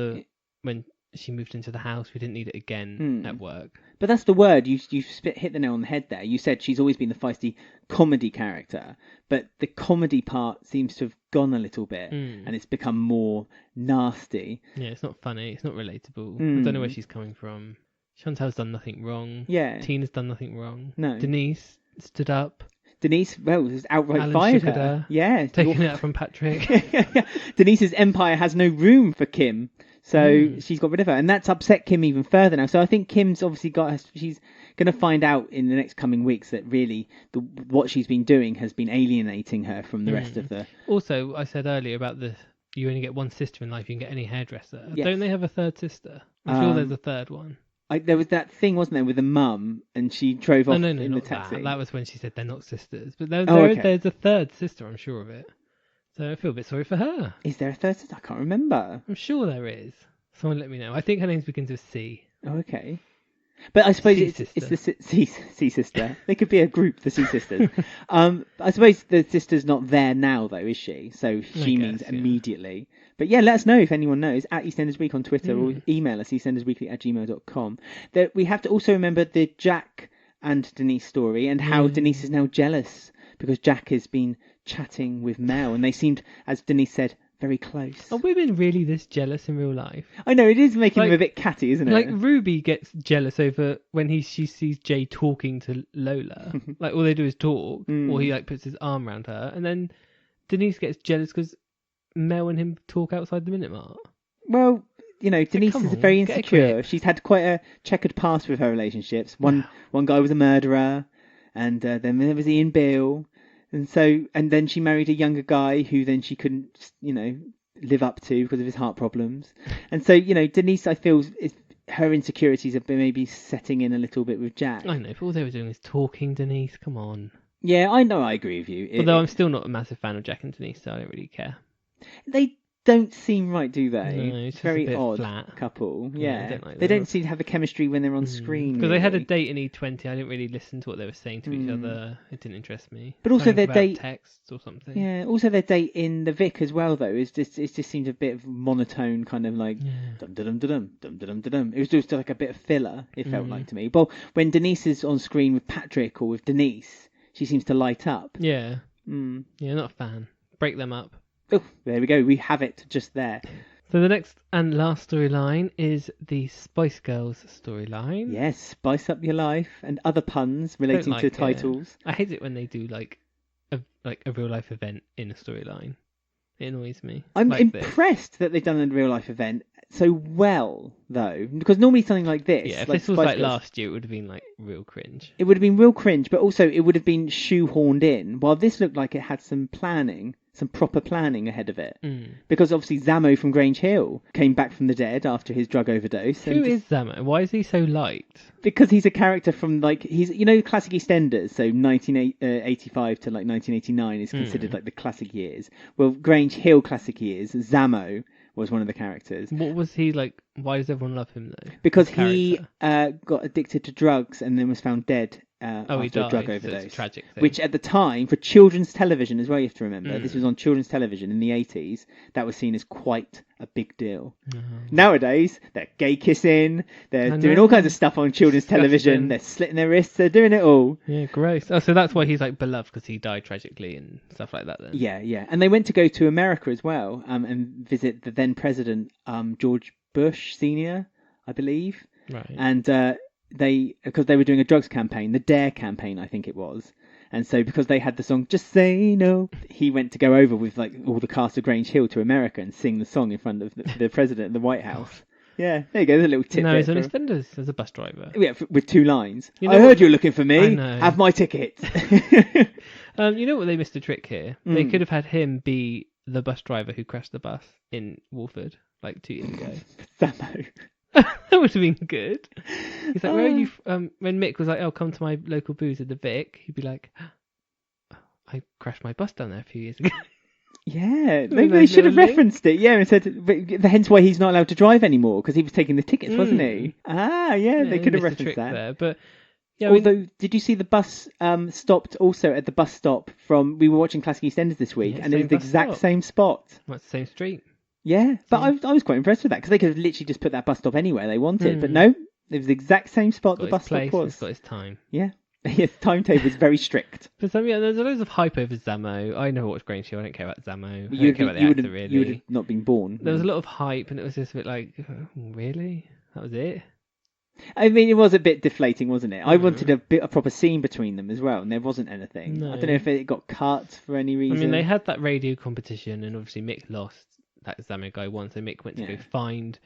when she moved into the house. We didn't need it again at work. But
that's the word you hit the nail on the head there. You said she's always been the feisty comedy character, but the comedy part seems to have gone a little bit, and it's become more nasty.
Yeah, it's not funny. It's not relatable. I don't know where she's coming from. Chantelle's done nothing wrong.
Yeah.
Tina's done nothing wrong.
No.
Denise stood up.
Denise, well, outright
Alan
fired
her.
her. Yeah.
Taking it out from Patrick.
Denise's empire has no room for Kim. So she's got rid of her. And that's upset Kim even further now. So I think Kim's obviously she's going to find out in the next coming weeks that really what she's been doing has been alienating her from the rest of the...
Also, I said earlier about you only get one sister in life, you can get any hairdresser. Yes. Don't they have a third sister? I'm sure there's a third one.
There was that thing, wasn't there, with the mum, and she drove off in the taxi.
That was when she said they're not sisters. But there's a third sister, I'm sure of it. So I feel a bit sorry for her.
Is there a third sister? I can't remember.
I'm sure there is. Someone let me know. I think her name begins with C.
Oh, okay. But I suppose it's the C sister. They could be a group, the C sisters. I suppose the sister's not there now, though, is she? So she means immediately. But yeah, let us know if anyone knows at EastEnders Week on Twitter or email us eastendersweekly@gmail.com. That we have to also remember the Jack and Denise story and how Denise is now jealous because Jack has been chatting with Mel, and they seemed, as Denise said, very close.
Are women really this jealous in real life?
I know, it is making them a bit catty, isn't it?
Like, Ruby gets jealous over when she sees Jay talking to Lola. Like, all they do is talk, or he, like, puts his arm around her. And then Denise gets jealous because Mel and him talk outside the Minute Mart.
Well, you know, Denise is very insecure. She's had quite a checkered past with her relationships. One guy was a murderer, and then there was Ian Beale. And then she married a younger guy who then she couldn't, you know, live up to because of his heart problems. And so, you know, Denise, I feel, her insecurities have been maybe setting in a little bit with Jack.
I know, but all they were doing is talking, Denise. Come on.
Yeah, I know, I agree with you.
Although I'm still not a massive fan of Jack and Denise, so I don't really care.
They don't seem right, do they?
No, it's
very
a bit
odd
flat
couple.
Yeah,
they don't seem to have the chemistry when they're on screen.
Because they had a date in E20. I didn't really listen to what they were saying to each other. It didn't interest me.
But also their date
texts or something.
Yeah. Also their date in The Vic as well, though, it just seemed a bit of monotone, kind of like dum dum dum dum dum dum. It was just like a bit of filler. It felt like to me. But when Denise is on screen with Patrick or with Denise, she seems to light up.
Yeah. Yeah, not a fan. Break them up.
Oh, there we go. We have it just there.
So the next and last storyline is the Spice Girls storyline.
Yes, spice up your life and other puns relating to titles.
I hate it when they do like a real life event in a storyline. It annoys me.
I'm impressed that they've done a real life event so well, though, because normally something like this.
Yeah, if this was like last year, it would have been like real cringe.
It would have been real cringe, but also it would have been shoehorned in. While this looked like it had some planning. Some proper planning ahead of it. Because obviously Zammo from Grange Hill came back from the dead after his drug overdose.
Who is Zammo? Why is he so liked?
Because he's a character from, like, he's, you know, classic EastEnders, so 1985 to, like, 1989 is considered, like, the classic years. Well, Grange Hill classic years, Zammo was one of the characters.
What was he like? Why does everyone love him, though?
Because he got addicted to drugs and then was found dead. After
he died,
a drug overdose.
So it's a tragic thing.
Which at the time, for children's television as well, you have to remember, this was on children's television in the 80s, that was seen as quite a big deal. Nowadays, they're gay kissing, they're doing all kinds of stuff on children's television, they're slitting their wrists, they're doing it all.
Yeah, gross. Oh, so that's why he's like beloved, because he died tragically and stuff like that then.
Yeah. And they went to go to America as well, and visit the then president, George Bush Sr., I believe.
Right.
And because they were doing a drugs campaign, the DARE campaign, I think it was. And so because they had the song Just Say No, he went to go over with like all the cast of Grange Hill to America and sing the song in front of the president of the White House. Yeah, there you go. There's a little tip.
No, he's on EastEnders as a bus driver.
Yeah, with 2 lines. I heard you were looking for me.
I know.
Have my ticket.
You know what, they missed a trick here. They could have had him be the bus driver who crashed the bus in Walford like 2 years ago.
Zammo.
That would have been good. He's like, where are you? When Mick was like, "Oh, come to my local booze at the Vic," he'd be like, "I crashed my bus down there a few years ago."
Yeah, maybe they should have referenced it. Yeah, and said, hence why he's not allowed to drive anymore because he was taking the tickets, wasn't he? Yeah, they could have referenced that.
There, but yeah,
although, did you see the bus stopped also at the bus stop from? We were watching Classic EastEnders this week, and it was the exact same spot.
Well, it's the same street.
Yeah, but I was quite impressed with that because they could have literally just put that bus stop anywhere they wanted, but no, it was the exact same spot the bus stop was.
It's got its time.
Yeah, his timetable was very strict.
But there's loads of hype over Zammo. I never watched Grange Hill. I don't care about Zammo. I don't care about the actor, really.
You would have not been born.
There was a lot of hype, and it was just a bit like, really? That was it?
I mean, it was a bit deflating, wasn't it? I wanted a proper scene between them as well, and there wasn't anything. No. I don't know if it got cut for any reason.
I mean, they had that radio competition, and obviously Mick lost. That Zammo guy won, so Mick went to go find.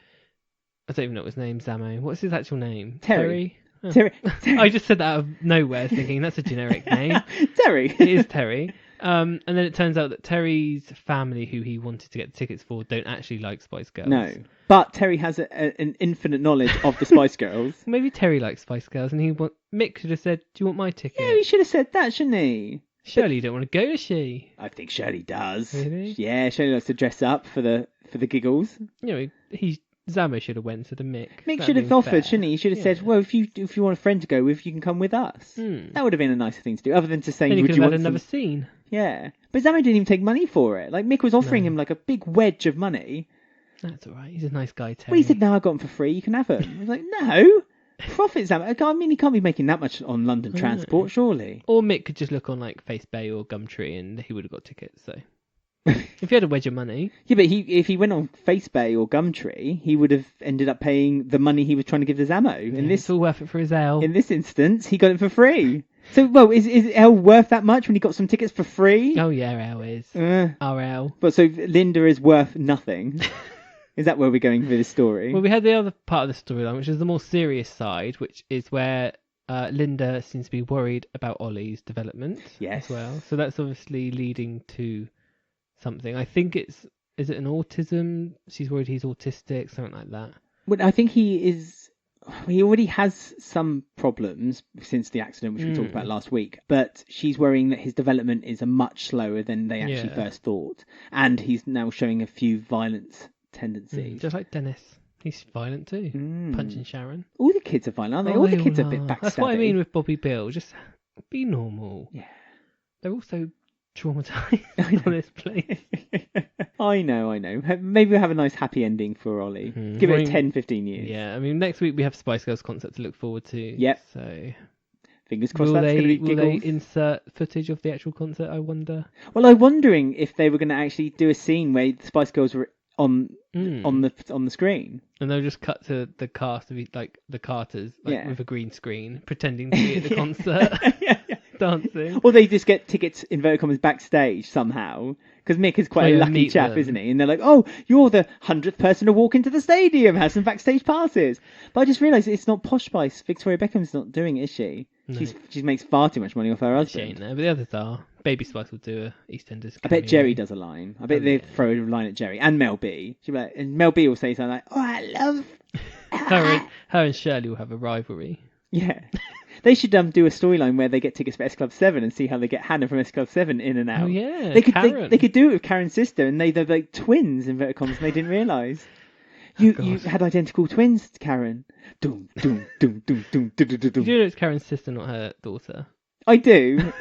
I don't even know what his name. Zammo. What's his actual name?
Terry.
Oh.
Terry.
I just said that out of nowhere, thinking that's a generic name.
Terry.
It is Terry. And then it turns out that Terry's family, who he wanted to get the tickets for, don't actually like Spice Girls.
No, but Terry has an infinite knowledge of the Spice Girls.
Maybe Terry likes Spice Girls, and Mick should have said, "Do you want my ticket?"
Yeah, he should have said that, shouldn't he?
Shirley, you don't want to go, does she?
I think Shirley does.
Really?
Yeah, Shirley likes to dress up for the giggles.
You know, Zammo should have went instead of Mick.
Mick should have offered, shouldn't he? He should have said, "Well, if you want a friend to go with, you can come with us." That would have been a nicer thing to do, other than to say,
then
"Would you want
another scene?"
Yeah, but Zammo didn't even take money for it. Like Mick was offering him like a big wedge of money.
That's all right. He's a nice guy, Terry.
Well, he said, "No, I got him for free. You can have him." I was like, "No." Profit Zammo. I mean, he can't be making that much on London transport, surely.
Or Mick could just look on like FaceBay or Gumtree, and he would have got tickets. So If he had a wedge of money.
Yeah, but if he went on FaceBay or Gumtree, he would have ended up paying the money he was trying to give to Zamo.
It's all worth it for his ale.
In this instance, he got it for free. So, well, is ale worth that much when he got some tickets for free?
Oh yeah, ale is. Our ale.
But so Linda is worth nothing. Is that where we're going with this story?
Well, we had the other part of the storyline, which is the more serious side, which is where Linda seems to be worried about Ollie's development as well. So that's obviously leading to something. I think is it an autism? She's worried he's autistic, something like that.
Well, I think he already has some problems since the accident, which we talked about last week. But she's worrying that his development is much slower than they actually first thought. And he's now showing a few violent tendencies.
Just like Dennis. He's violent too. Punching Sharon.
All the kids are violent, aren't they? All the kids are a bit backstabby.
That's what I mean with Bobby Beale. Just be normal.
Yeah.
They're also traumatised on this place.
I know. Maybe we'll have a nice happy ending for Ollie. Give it 10, 15 years.
Yeah, I mean, next week we have Spice Girls concert to look forward to.
Yep.
So
fingers crossed that's going to be giggles.
Will they insert footage of the actual concert, I wonder?
Well, I'm wondering if they were going to actually do a scene where the Spice Girls were on the screen.
And they'll just cut to the cast of like the Carters with a green screen, pretending to be at the concert. Dancing.
Or they just get tickets, inverted commas, backstage somehow. Because Mick is quite a lucky chap, isn't he? And they're like, oh, you're the 100th person to walk into the stadium, have some backstage passes. But I just realised it's not Posh Spice. Victoria Beckham's not doing it, is she? No. She makes far too much money off her husband.
She ain't there, but the others are. Baby Spice will do a EastEnders.
I bet Jerry does a line. I bet they throw a line at Jerry. And Mel B. And Mel B will say something like, oh, I love...
her and Shirley will have a rivalry.
Yeah. They should do a storyline where they get tickets for S Club 7 and see how they get Hannah from S Club 7 in and out.
Oh, yeah.
They could do it with Karen's sister, and they're like twins, inverted commas, and they didn't realise. You had identical twins, Karen. Doom, doom, doom, doom, doom, doom, doom, doom.
You know it's Karen's sister, not her daughter.
I do.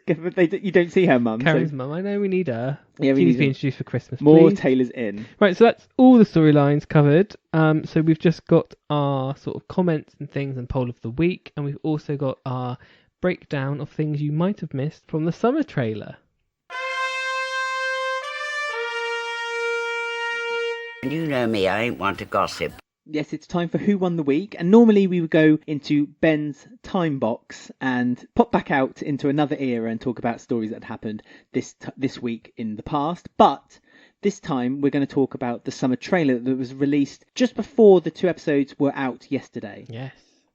But you don't see her mum.
Karen's mum. I know we need her.
Yeah,
she needs to be introduced for Christmas.
More
please.
Taylor's in.
Right, so that's all the storylines covered. So we've just got our sort of comments and things and poll of the week, and we've also got our breakdown of things you might have missed from the summer trailer.
You know me, I ain't one to gossip.
Yes, it's time for Who Won the Week, and normally we would go into Ben's time box and pop back out into another era and talk about stories that had happened this week in the past, but this time we're going to talk about the summer trailer that was released just before the 2 episodes were out yesterday.
Yes.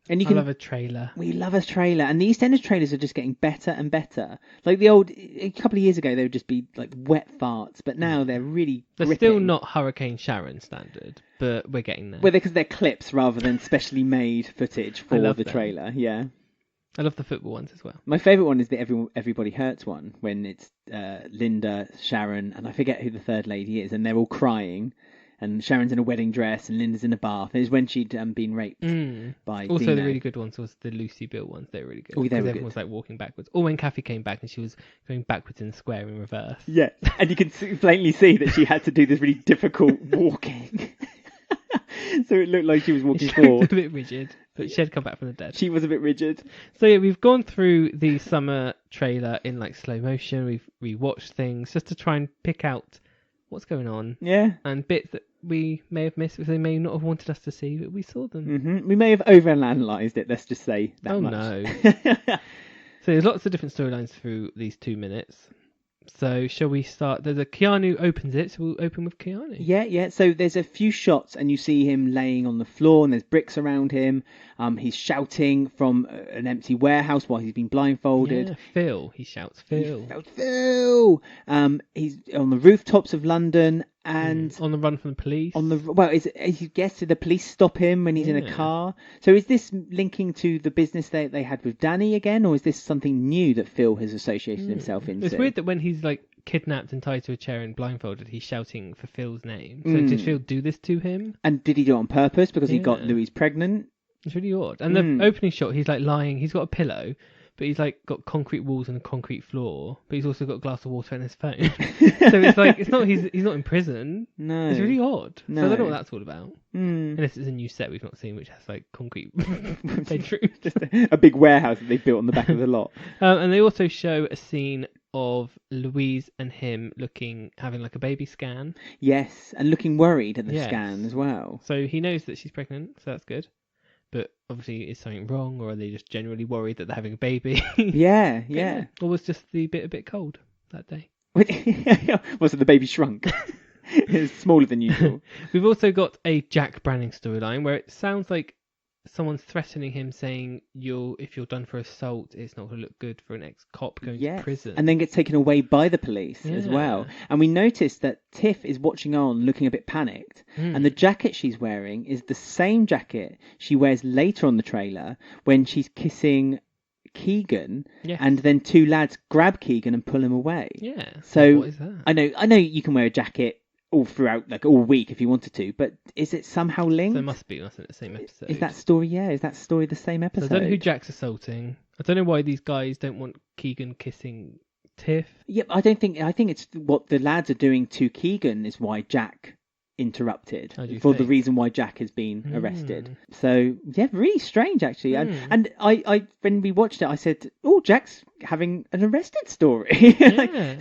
And
I love a trailer.
We love a trailer, and the EastEnders trailers are just getting better and better. Like a couple of years ago, they would just be like wet farts, but now they're really
They're
gripping.
still not Hurricane Sharon standard, but we're getting there.
Well, because they're clips rather than specially made footage for the trailer. Yeah.
I love the football ones as well.
My favourite one is the Everybody Hurts one, when it's Linda, Sharon, and I forget who the third lady is, and they're all crying. And Sharon's in a wedding dress and Linda's in a bath. It was when she'd been raped by
Also,
Dino.
the really good ones was the Lucy Bill ones. They were really good.
Oh, they were good.
Everyone was like walking backwards. Or when Kathy came back and she was going backwards in the square in reverse.
Yeah, and you can plainly see that she had to do this really difficult walking. So it looked like she was walking forward.
A bit rigid, but she had come back from the dead.
She was a bit rigid.
So yeah, we've gone through the summer trailer in like slow motion. We've rewatched things just to try and pick out what's going on.
Yeah. And
bits that we may have missed because they may not have wanted us to see, but we saw them.
Mm-hmm. We may have overanalyzed it, let's just say that much.
Oh, no. So there's lots of different storylines through these 2 minutes. So shall we start? There's a Keanu opens it, so we'll open with Keanu.
Yeah. So there's a few shots and you see him laying on the floor and there's bricks around him. He's shouting from an empty warehouse while he's been blindfolded.
Yeah, Phil. He shouts, Phil.
Phil! He's on the rooftops of London and...
on the run from the police.
He gets to the police stop him when he's in a car. So is this linking to the business they had with Danny again, or is this something new that Phil has associated himself into?
It's weird that when he's like kidnapped and tied to a chair and blindfolded, he's shouting for Phil's name. So did Phil do this to him? And
did he do it on purpose because he got Louise pregnant?
It's really odd. And the opening shot, he's like lying. He's got a pillow, but he's like got concrete walls and a concrete floor. But he's also got a glass of water and his phone. So it's like he's not in prison.
No,
it's really odd.
No.
So I don't know what that's all about. Unless it's a new set we've not seen, which has like concrete bedrooms.
Just a big warehouse that they built on the back of the lot.
And they also show a scene of Louise and him having like a baby scan.
Yes, and looking worried at the
Yes.
scan as well.
So he knows that she's pregnant, so that's good. But obviously, is something wrong, or are they just generally worried that they're having a baby?
Yeah.
Or was just the bit a bit cold that day?
Was it the baby shrunk? It was smaller than usual.
We've also got a Jack Branning storyline where it sounds like someone's threatening him, saying if you're done for assault, it's not going to look good for an ex-cop going to prison.
And then gets taken away by the police as well. And we noticed that Tiff is watching on, looking a bit panicked. And the jacket she's wearing is the same jacket she wears later on the trailer when she's kissing Keegan.
Yes.
And then two lads grab Keegan and pull him away.
Yeah.
So
what is that?
I know you can wear a jacket all throughout, like all week if you wanted to, but is it somehow linked?
So it must be, mustn't it, the same episode?
Is that story the same episode?
So I don't know who Jack's assaulting. I don't know why these guys don't want Keegan kissing Tiff.
Yeah, I think it's what the lads are doing to Keegan is why Jack interrupted, for the reason why Jack has been arrested. So yeah, really strange actually. And I when we watched it, I said, "Oh, Jack's having an arrested story,"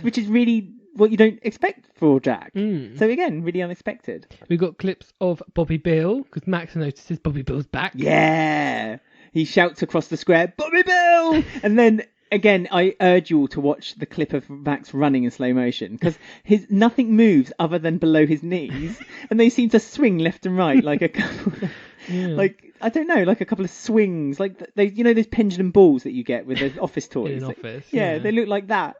which is really what you don't expect for Jack. So again, really unexpected.
We got clips of Bobby Beale because Max notices Bobby Beale's back.
Yeah, he shouts across the square, "Bobby Beale!" And then again, I urge you all to watch the clip of Max running in slow motion because nothing moves other than below his knees, and they seem to swing left and right like a couple, like I don't know, like a couple of swings, like those pendulum balls that you get with the office toys.
In an office.
Yeah, they look like that.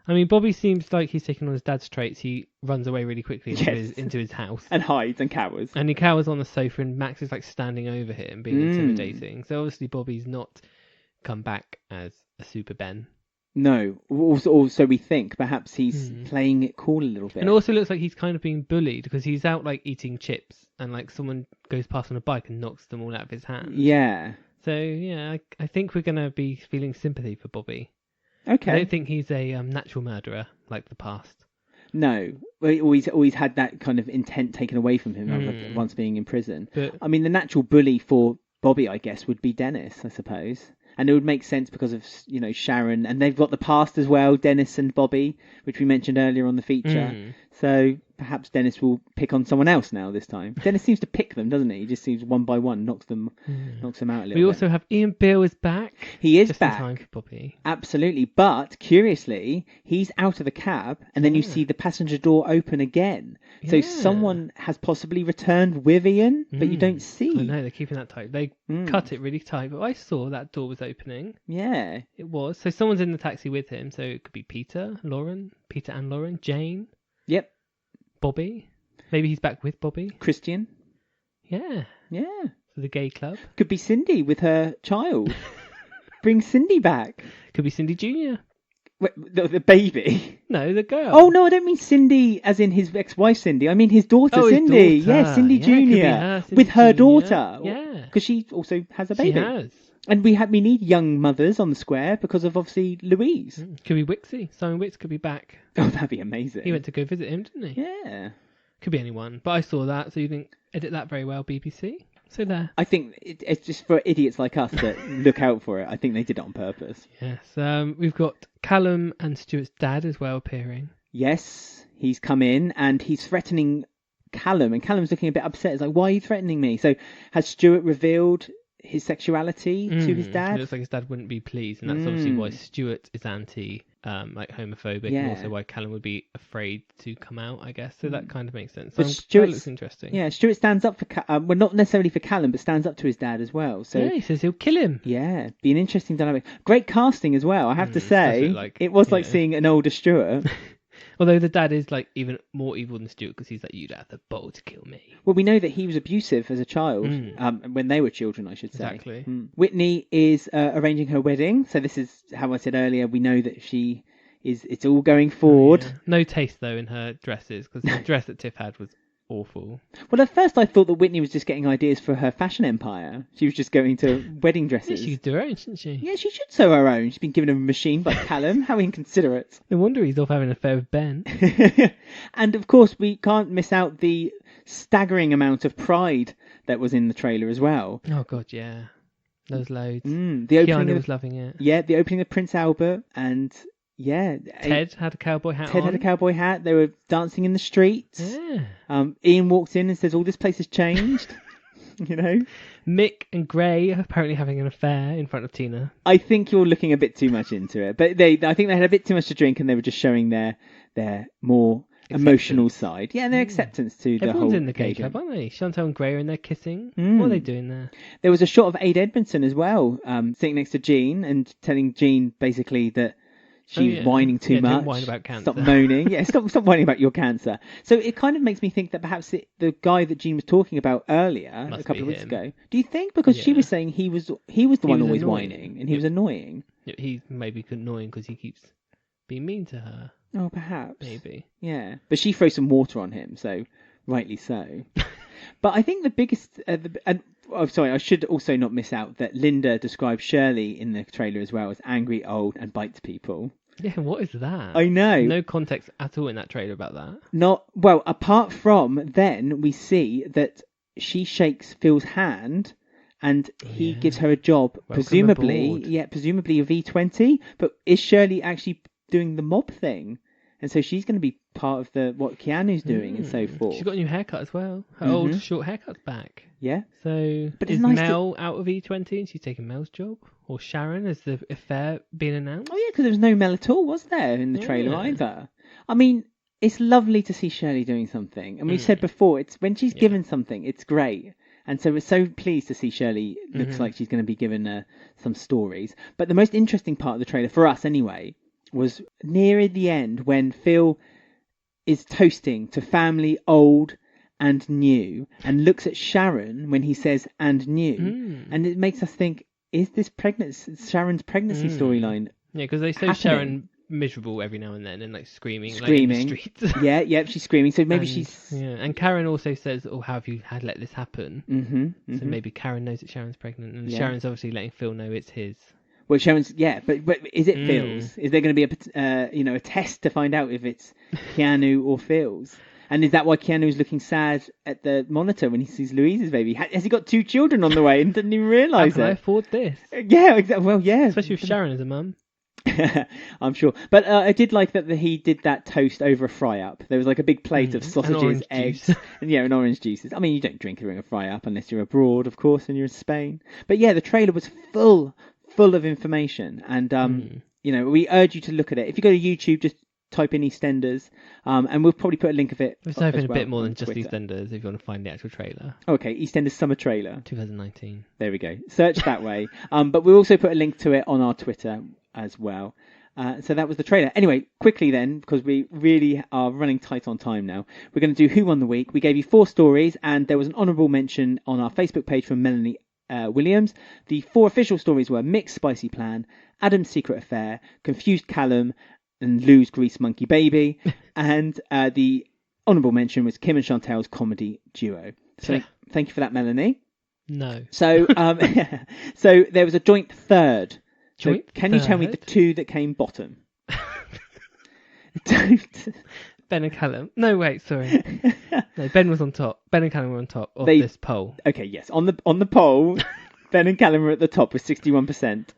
I mean, Bobby seems like he's taking on his dad's traits. He runs away really quickly into his house.
And hides and cowers.
And he cowers on the sofa and Max is like standing over him, being intimidating. So obviously Bobby's not come back as a super Ben.
No. Also we think perhaps he's playing it cool a little bit.
And it also looks like he's kind of being bullied because he's out like eating chips and like someone goes past on a bike and knocks them all out of his hand.
Yeah.
So yeah, I think we're going to be feeling sympathy for Bobby.
Okay.
I don't think he's a natural murderer like the past.
No, always had that kind of intent taken away from him once being in prison. But I mean, the natural bully for Bobby, I guess, would be Dennis, I suppose. And it would make sense because of, Sharon. And they've got the past as well, Dennis and Bobby, which we mentioned earlier on the feature. So perhaps Dennis will pick on someone else now this time. Dennis seems to pick them, doesn't he? He just seems one by one, knocks them out a little bit.
We also have Ian Beale is back.
He is
just
back.
In time for Bobby.
Absolutely. But curiously, he's out of the cab and then you see the passenger door open again. So someone has possibly returned with Ian, but you don't see.
I know, they're keeping that tight. They cut it really tight, but I saw that door was opening.
Yeah.
It was. So someone's in the taxi with him. So it could be Peter and Lauren, Jane.
Yep.
Bobby. Maybe he's back with Bobby.
Christian.
Yeah.
Yeah.
For the gay club.
Could be Cindy with her child. Bring Cindy back.
Could be Cindy Jr.
Wait, the baby?
No, the girl.
Oh, no, I don't mean Cindy as in his ex-wife Cindy. I mean his daughter Cindy.
His daughter.
Yeah, Cindy Jr.
Cindy
with her
Jr.
daughter.
Yeah.
Because she also has a baby.
She has.
And we need young mothers on the square because of obviously Louise.
Could be Wixie. Simon Wicks could be back.
Oh, that'd be amazing.
He went to go visit him, didn't he?
Yeah.
Could be anyone. But I saw that, so you think edit that very well, BBC. So there.
I think it's just for idiots like us that look out for it. I think they did it on purpose.
Yes. We've got Callum and Stuart's dad as well appearing.
Yes, he's come in and he's threatening Callum, and Callum's looking a bit upset. He's like, "Why are you threatening me?" So has Stuart revealed his sexuality to his dad?
It looks like his dad wouldn't be pleased, and that's obviously why Stuart is anti homophobic, and also why Callum would be afraid to come out, I guess. So that kind of makes sense. But that looks interesting. Yeah,
Stuart stands up for well, not necessarily for Callum, but stands up to his dad as well. So
he says he'll kill him.
Yeah, be an interesting dynamic. Great casting as well, I have to say. It was like seeing an older Stuart.
Although the dad is like even more evil than Stuart because he's like, you'd have the ball to kill me.
Well, we know that he was abusive as a child, when they were children, I should say.
Exactly.
Whitney is arranging her wedding. So this is how I said earlier, we know that it's all going forward.
Yeah. No taste though in her dresses because the dress that Tiff had was awful.
Well, at first I thought that Whitney was just getting ideas for her fashion empire. She was just going to wedding dresses.
Yeah, she could do her own, shouldn't she?
Yeah, she should sew her own. She's been given a machine by Callum. How inconsiderate.
No wonder he's off having an affair with Ben.
And of course, we can't miss out the staggering amount of pride that was in the trailer as well.
Oh God, yeah. There was loads.
The opening
Keanu was loving it.
Yeah, the opening of Prince Albert and Yeah.
Ted had a cowboy hat
Ted
on.
had a cowboy hat. They were dancing in the streets.
Yeah.
Ian walks in and says, "All this place has changed." You know?
Mick and Gray are apparently having an affair in front of Tina.
I think you're looking a bit too much into it. But I think they had a bit too much to drink and they were just showing their more emotional side. Yeah, and their acceptance to the
Everyone's
whole
in the gay
occasion.
club, aren't they? Chantelle and Gray are in there kissing. What are they doing there?
There was a shot of Ade Edmondson as well, sitting next to Jean and telling Jean basically that she was whining too much.
Don't whine about cancer.
Stop moaning. Yeah, stop whining about your cancer. So it kind of makes me think that perhaps the guy that Jean was talking about earlier, a couple of weeks ago. Do you think? Because she was saying he was the one always whining and he was annoying.
He's maybe annoying because he keeps being mean to her.
Oh, perhaps.
Maybe.
Yeah, but she throws some water on him, so rightly so. But I think the biggest... I should also not miss out that Linda described Shirley in the trailer as well as angry, old, and bites people.
Yeah, what is that?
I know.
No context at all in that trailer about that.
Not well, apart from then we see that she shakes Phil's hand and he gives her a job, presumably a V20. But is Shirley actually doing the mob thing? And so she's going to be part of what Keanu's doing and so forth.
She's got a new haircut as well. Her old short haircut's back.
Yeah.
So
but
is
nice
Mel out of E20 and she's taking Mel's job? Or Sharon, is the affair being announced?
Oh, yeah, because there was no Mel at all, was there, in the trailer either? I mean, it's lovely to see Shirley doing something. And we said before, it's when she's given something, it's great. And so we're so pleased to see Shirley looks like she's going to be given some stories. But the most interesting part of the trailer, for us anyway, was near the end when Phil is toasting to family old and new and looks at Sharon when he says and new. And it makes us think, is this Sharon's pregnancy storyline?
Yeah, because they show
happening?
Sharon miserable every now and then and like screaming. Like, in the streets.
yeah, she's screaming. So maybe she's...
Yeah, and Karen also says, how have you let this happen? So maybe Karen knows that Sharon's pregnant and Sharon's obviously letting Phil know it's his.
Well, Sharon's... Yeah, but is it Phil's? Is there going to be a test to find out if it's Keanu or Phil's? And is that why Keanu's looking sad at the monitor when he sees Louise's baby? Has he got 2 children on the way and didn't even realise it?
How can I afford this?
Yeah, exactly. Well, yeah.
Especially with Sharon as a mum.
I'm sure. But I did like that he did that toast over a fry-up. There was like a big plate of sausages, eggs, and orange juices. I mean, you don't drink during a fry-up unless you're abroad, of course, and you're in Spain. But yeah, the trailer was full of information. And, we urge you to look at it. If you go to YouTube, just type in EastEnders, and we'll probably put a link of it.
It's open a bit more than just EastEnders if you want to find the actual trailer.
Okay, EastEnders summer trailer
2019.
There we go. Search that way. But we'll also put a link to it on our Twitter as well. So that was the trailer. Anyway, quickly then, because we really are running tight on time now, we're going to do Who Won the Week. We gave you 4 stories, and there was an honourable mention on our Facebook page from Melanie Williams. The 4 official stories were Mick's Spicy Plan, Adam's Secret Affair, Confused Callum, and Lou's Grease Monkey Baby, and the honourable mention was Kim and Chantelle's comedy duo. So thank you for that, Melanie.
No.
So so there was a joint third.
Joint
so can you tell me the 2 that came bottom? Don't.
Ben and Callum. No, wait, sorry. No, Ben was on top. Ben and Callum were on top of this poll.
Okay, yes. On the poll, Ben and Callum were at the top with 61%.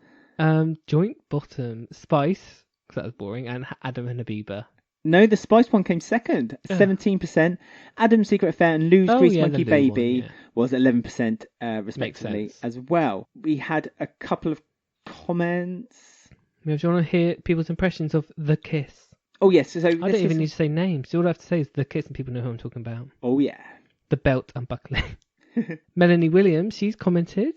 Joint bottom, Spice. That was boring, and Adam and Habiba.
No, the Spice one came second, 17%. Adam's Secret Affair and Lou's Grease Monkey Baby was 11%, respectively, as well. We had a couple of comments.
Do you want to hear people's impressions of The Kiss?
Oh, yes. So
I don't even need to say names. All I have to say is The Kiss and people know who I'm talking about.
Oh, yeah.
The belt unbuckling. Melanie Williams, she's commented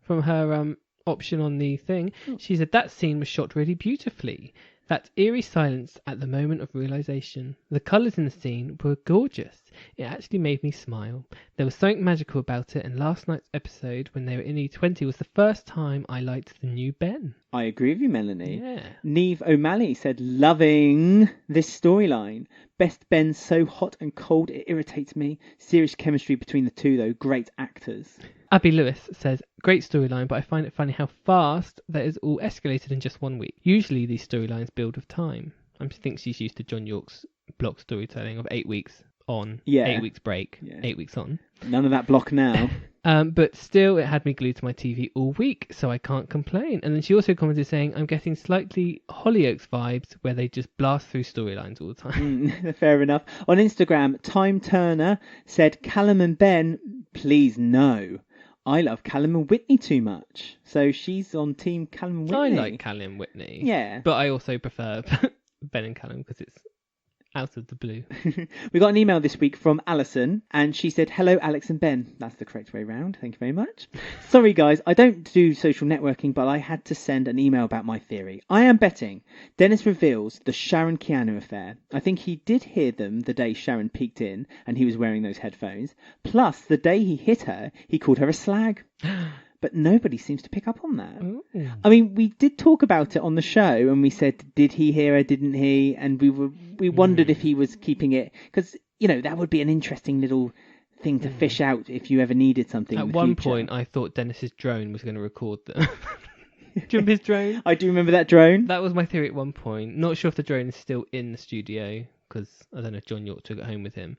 from her option on the thing. She said that scene was shot really beautifully. That eerie silence at the moment of realization. The colours in the scene were gorgeous. It actually made me smile. There was something magical about it, and last night's episode when they were in E20 was the first time I liked the new Ben.
I agree with you, Melanie.
Yeah.
Neve O'Malley said, loving this storyline. Best Ben, so hot and cold it irritates me. Serious chemistry between the 2 though. Great actors.
Abby Lewis says, great storyline, but I find it funny how fast that is all escalated in just 1 week. Usually these storylines build with time. I think she's used to John York's block storytelling of 8 weeks on, 8 weeks break, 8 weeks on.
None of that block now.
But still, it had me glued to my TV all week, so I can't complain. And then she also commented saying, I'm getting slightly Hollyoaks vibes where they just blast through storylines all the time.
Fair enough. On Instagram, Time Turner said, Callum and Ben, please no. I love Callum and Whitney too much. So she's on team Callum and Whitney.
I like Callum and Whitney.
Yeah.
But I also prefer Ben and Callum because it's out of the blue.
We got an email this week from Alison, and she said, hello, Alex and Ben. That's the correct way round. Thank you very much. Sorry, guys, I don't do social networking, but I had to send an email about my theory. I am betting Dennis reveals the Sharon Keanu affair. I think he did hear them the day Sharon peeked in and he was wearing those headphones. Plus, the day he hit her, he called her a slag. But nobody seems to pick up on that. Ooh. I mean, we did talk about it on the show, and we said, did he hear her, didn't he? And we wondered if he was keeping it, because, you know, that would be an interesting little thing to fish out if you ever needed something.
At one point, I thought Dennis's drone was going to record them. Do you remember his drone?
I do remember that drone.
That was my theory at one point. Not sure if the drone is still in the studio, because I don't know if John York took it home with him.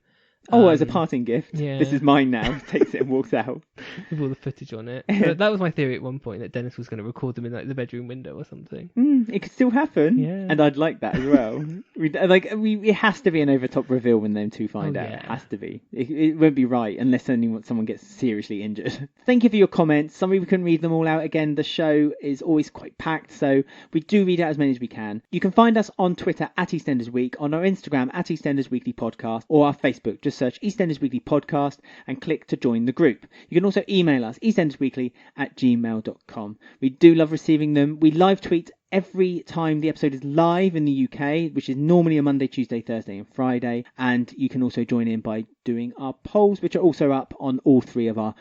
Oh, as a parting gift.
Yeah.
This is mine now. Takes it and walks out.
With all the footage on it. But that was my theory at one point, that Dennis was going to record them in like the bedroom window or something.
It could still happen.
Yeah.
And I'd like that as well. It has to be an over-top reveal when them two find out. Yeah. It has to be. It won't be right unless someone gets seriously injured. Thank you for your comments. Sorry we couldn't read them all out again. The show is always quite packed, so we do read out as many as we can. You can find us on Twitter at EastEnders Week, on our Instagram at EastEnders Weekly Podcast, or our Facebook. Just search EastEnders Weekly Podcast and click to join the group. You can also email us, eastendersweekly@gmail.com. We do love receiving them. We live tweet every time the episode is live in the UK, which is normally a Monday, Tuesday, Thursday and Friday. And you can also join in by doing our polls, which are also up on all three of our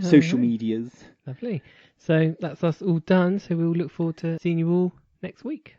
social medias.
Lovely. So that's us all done. So we'll look forward to seeing you all next week.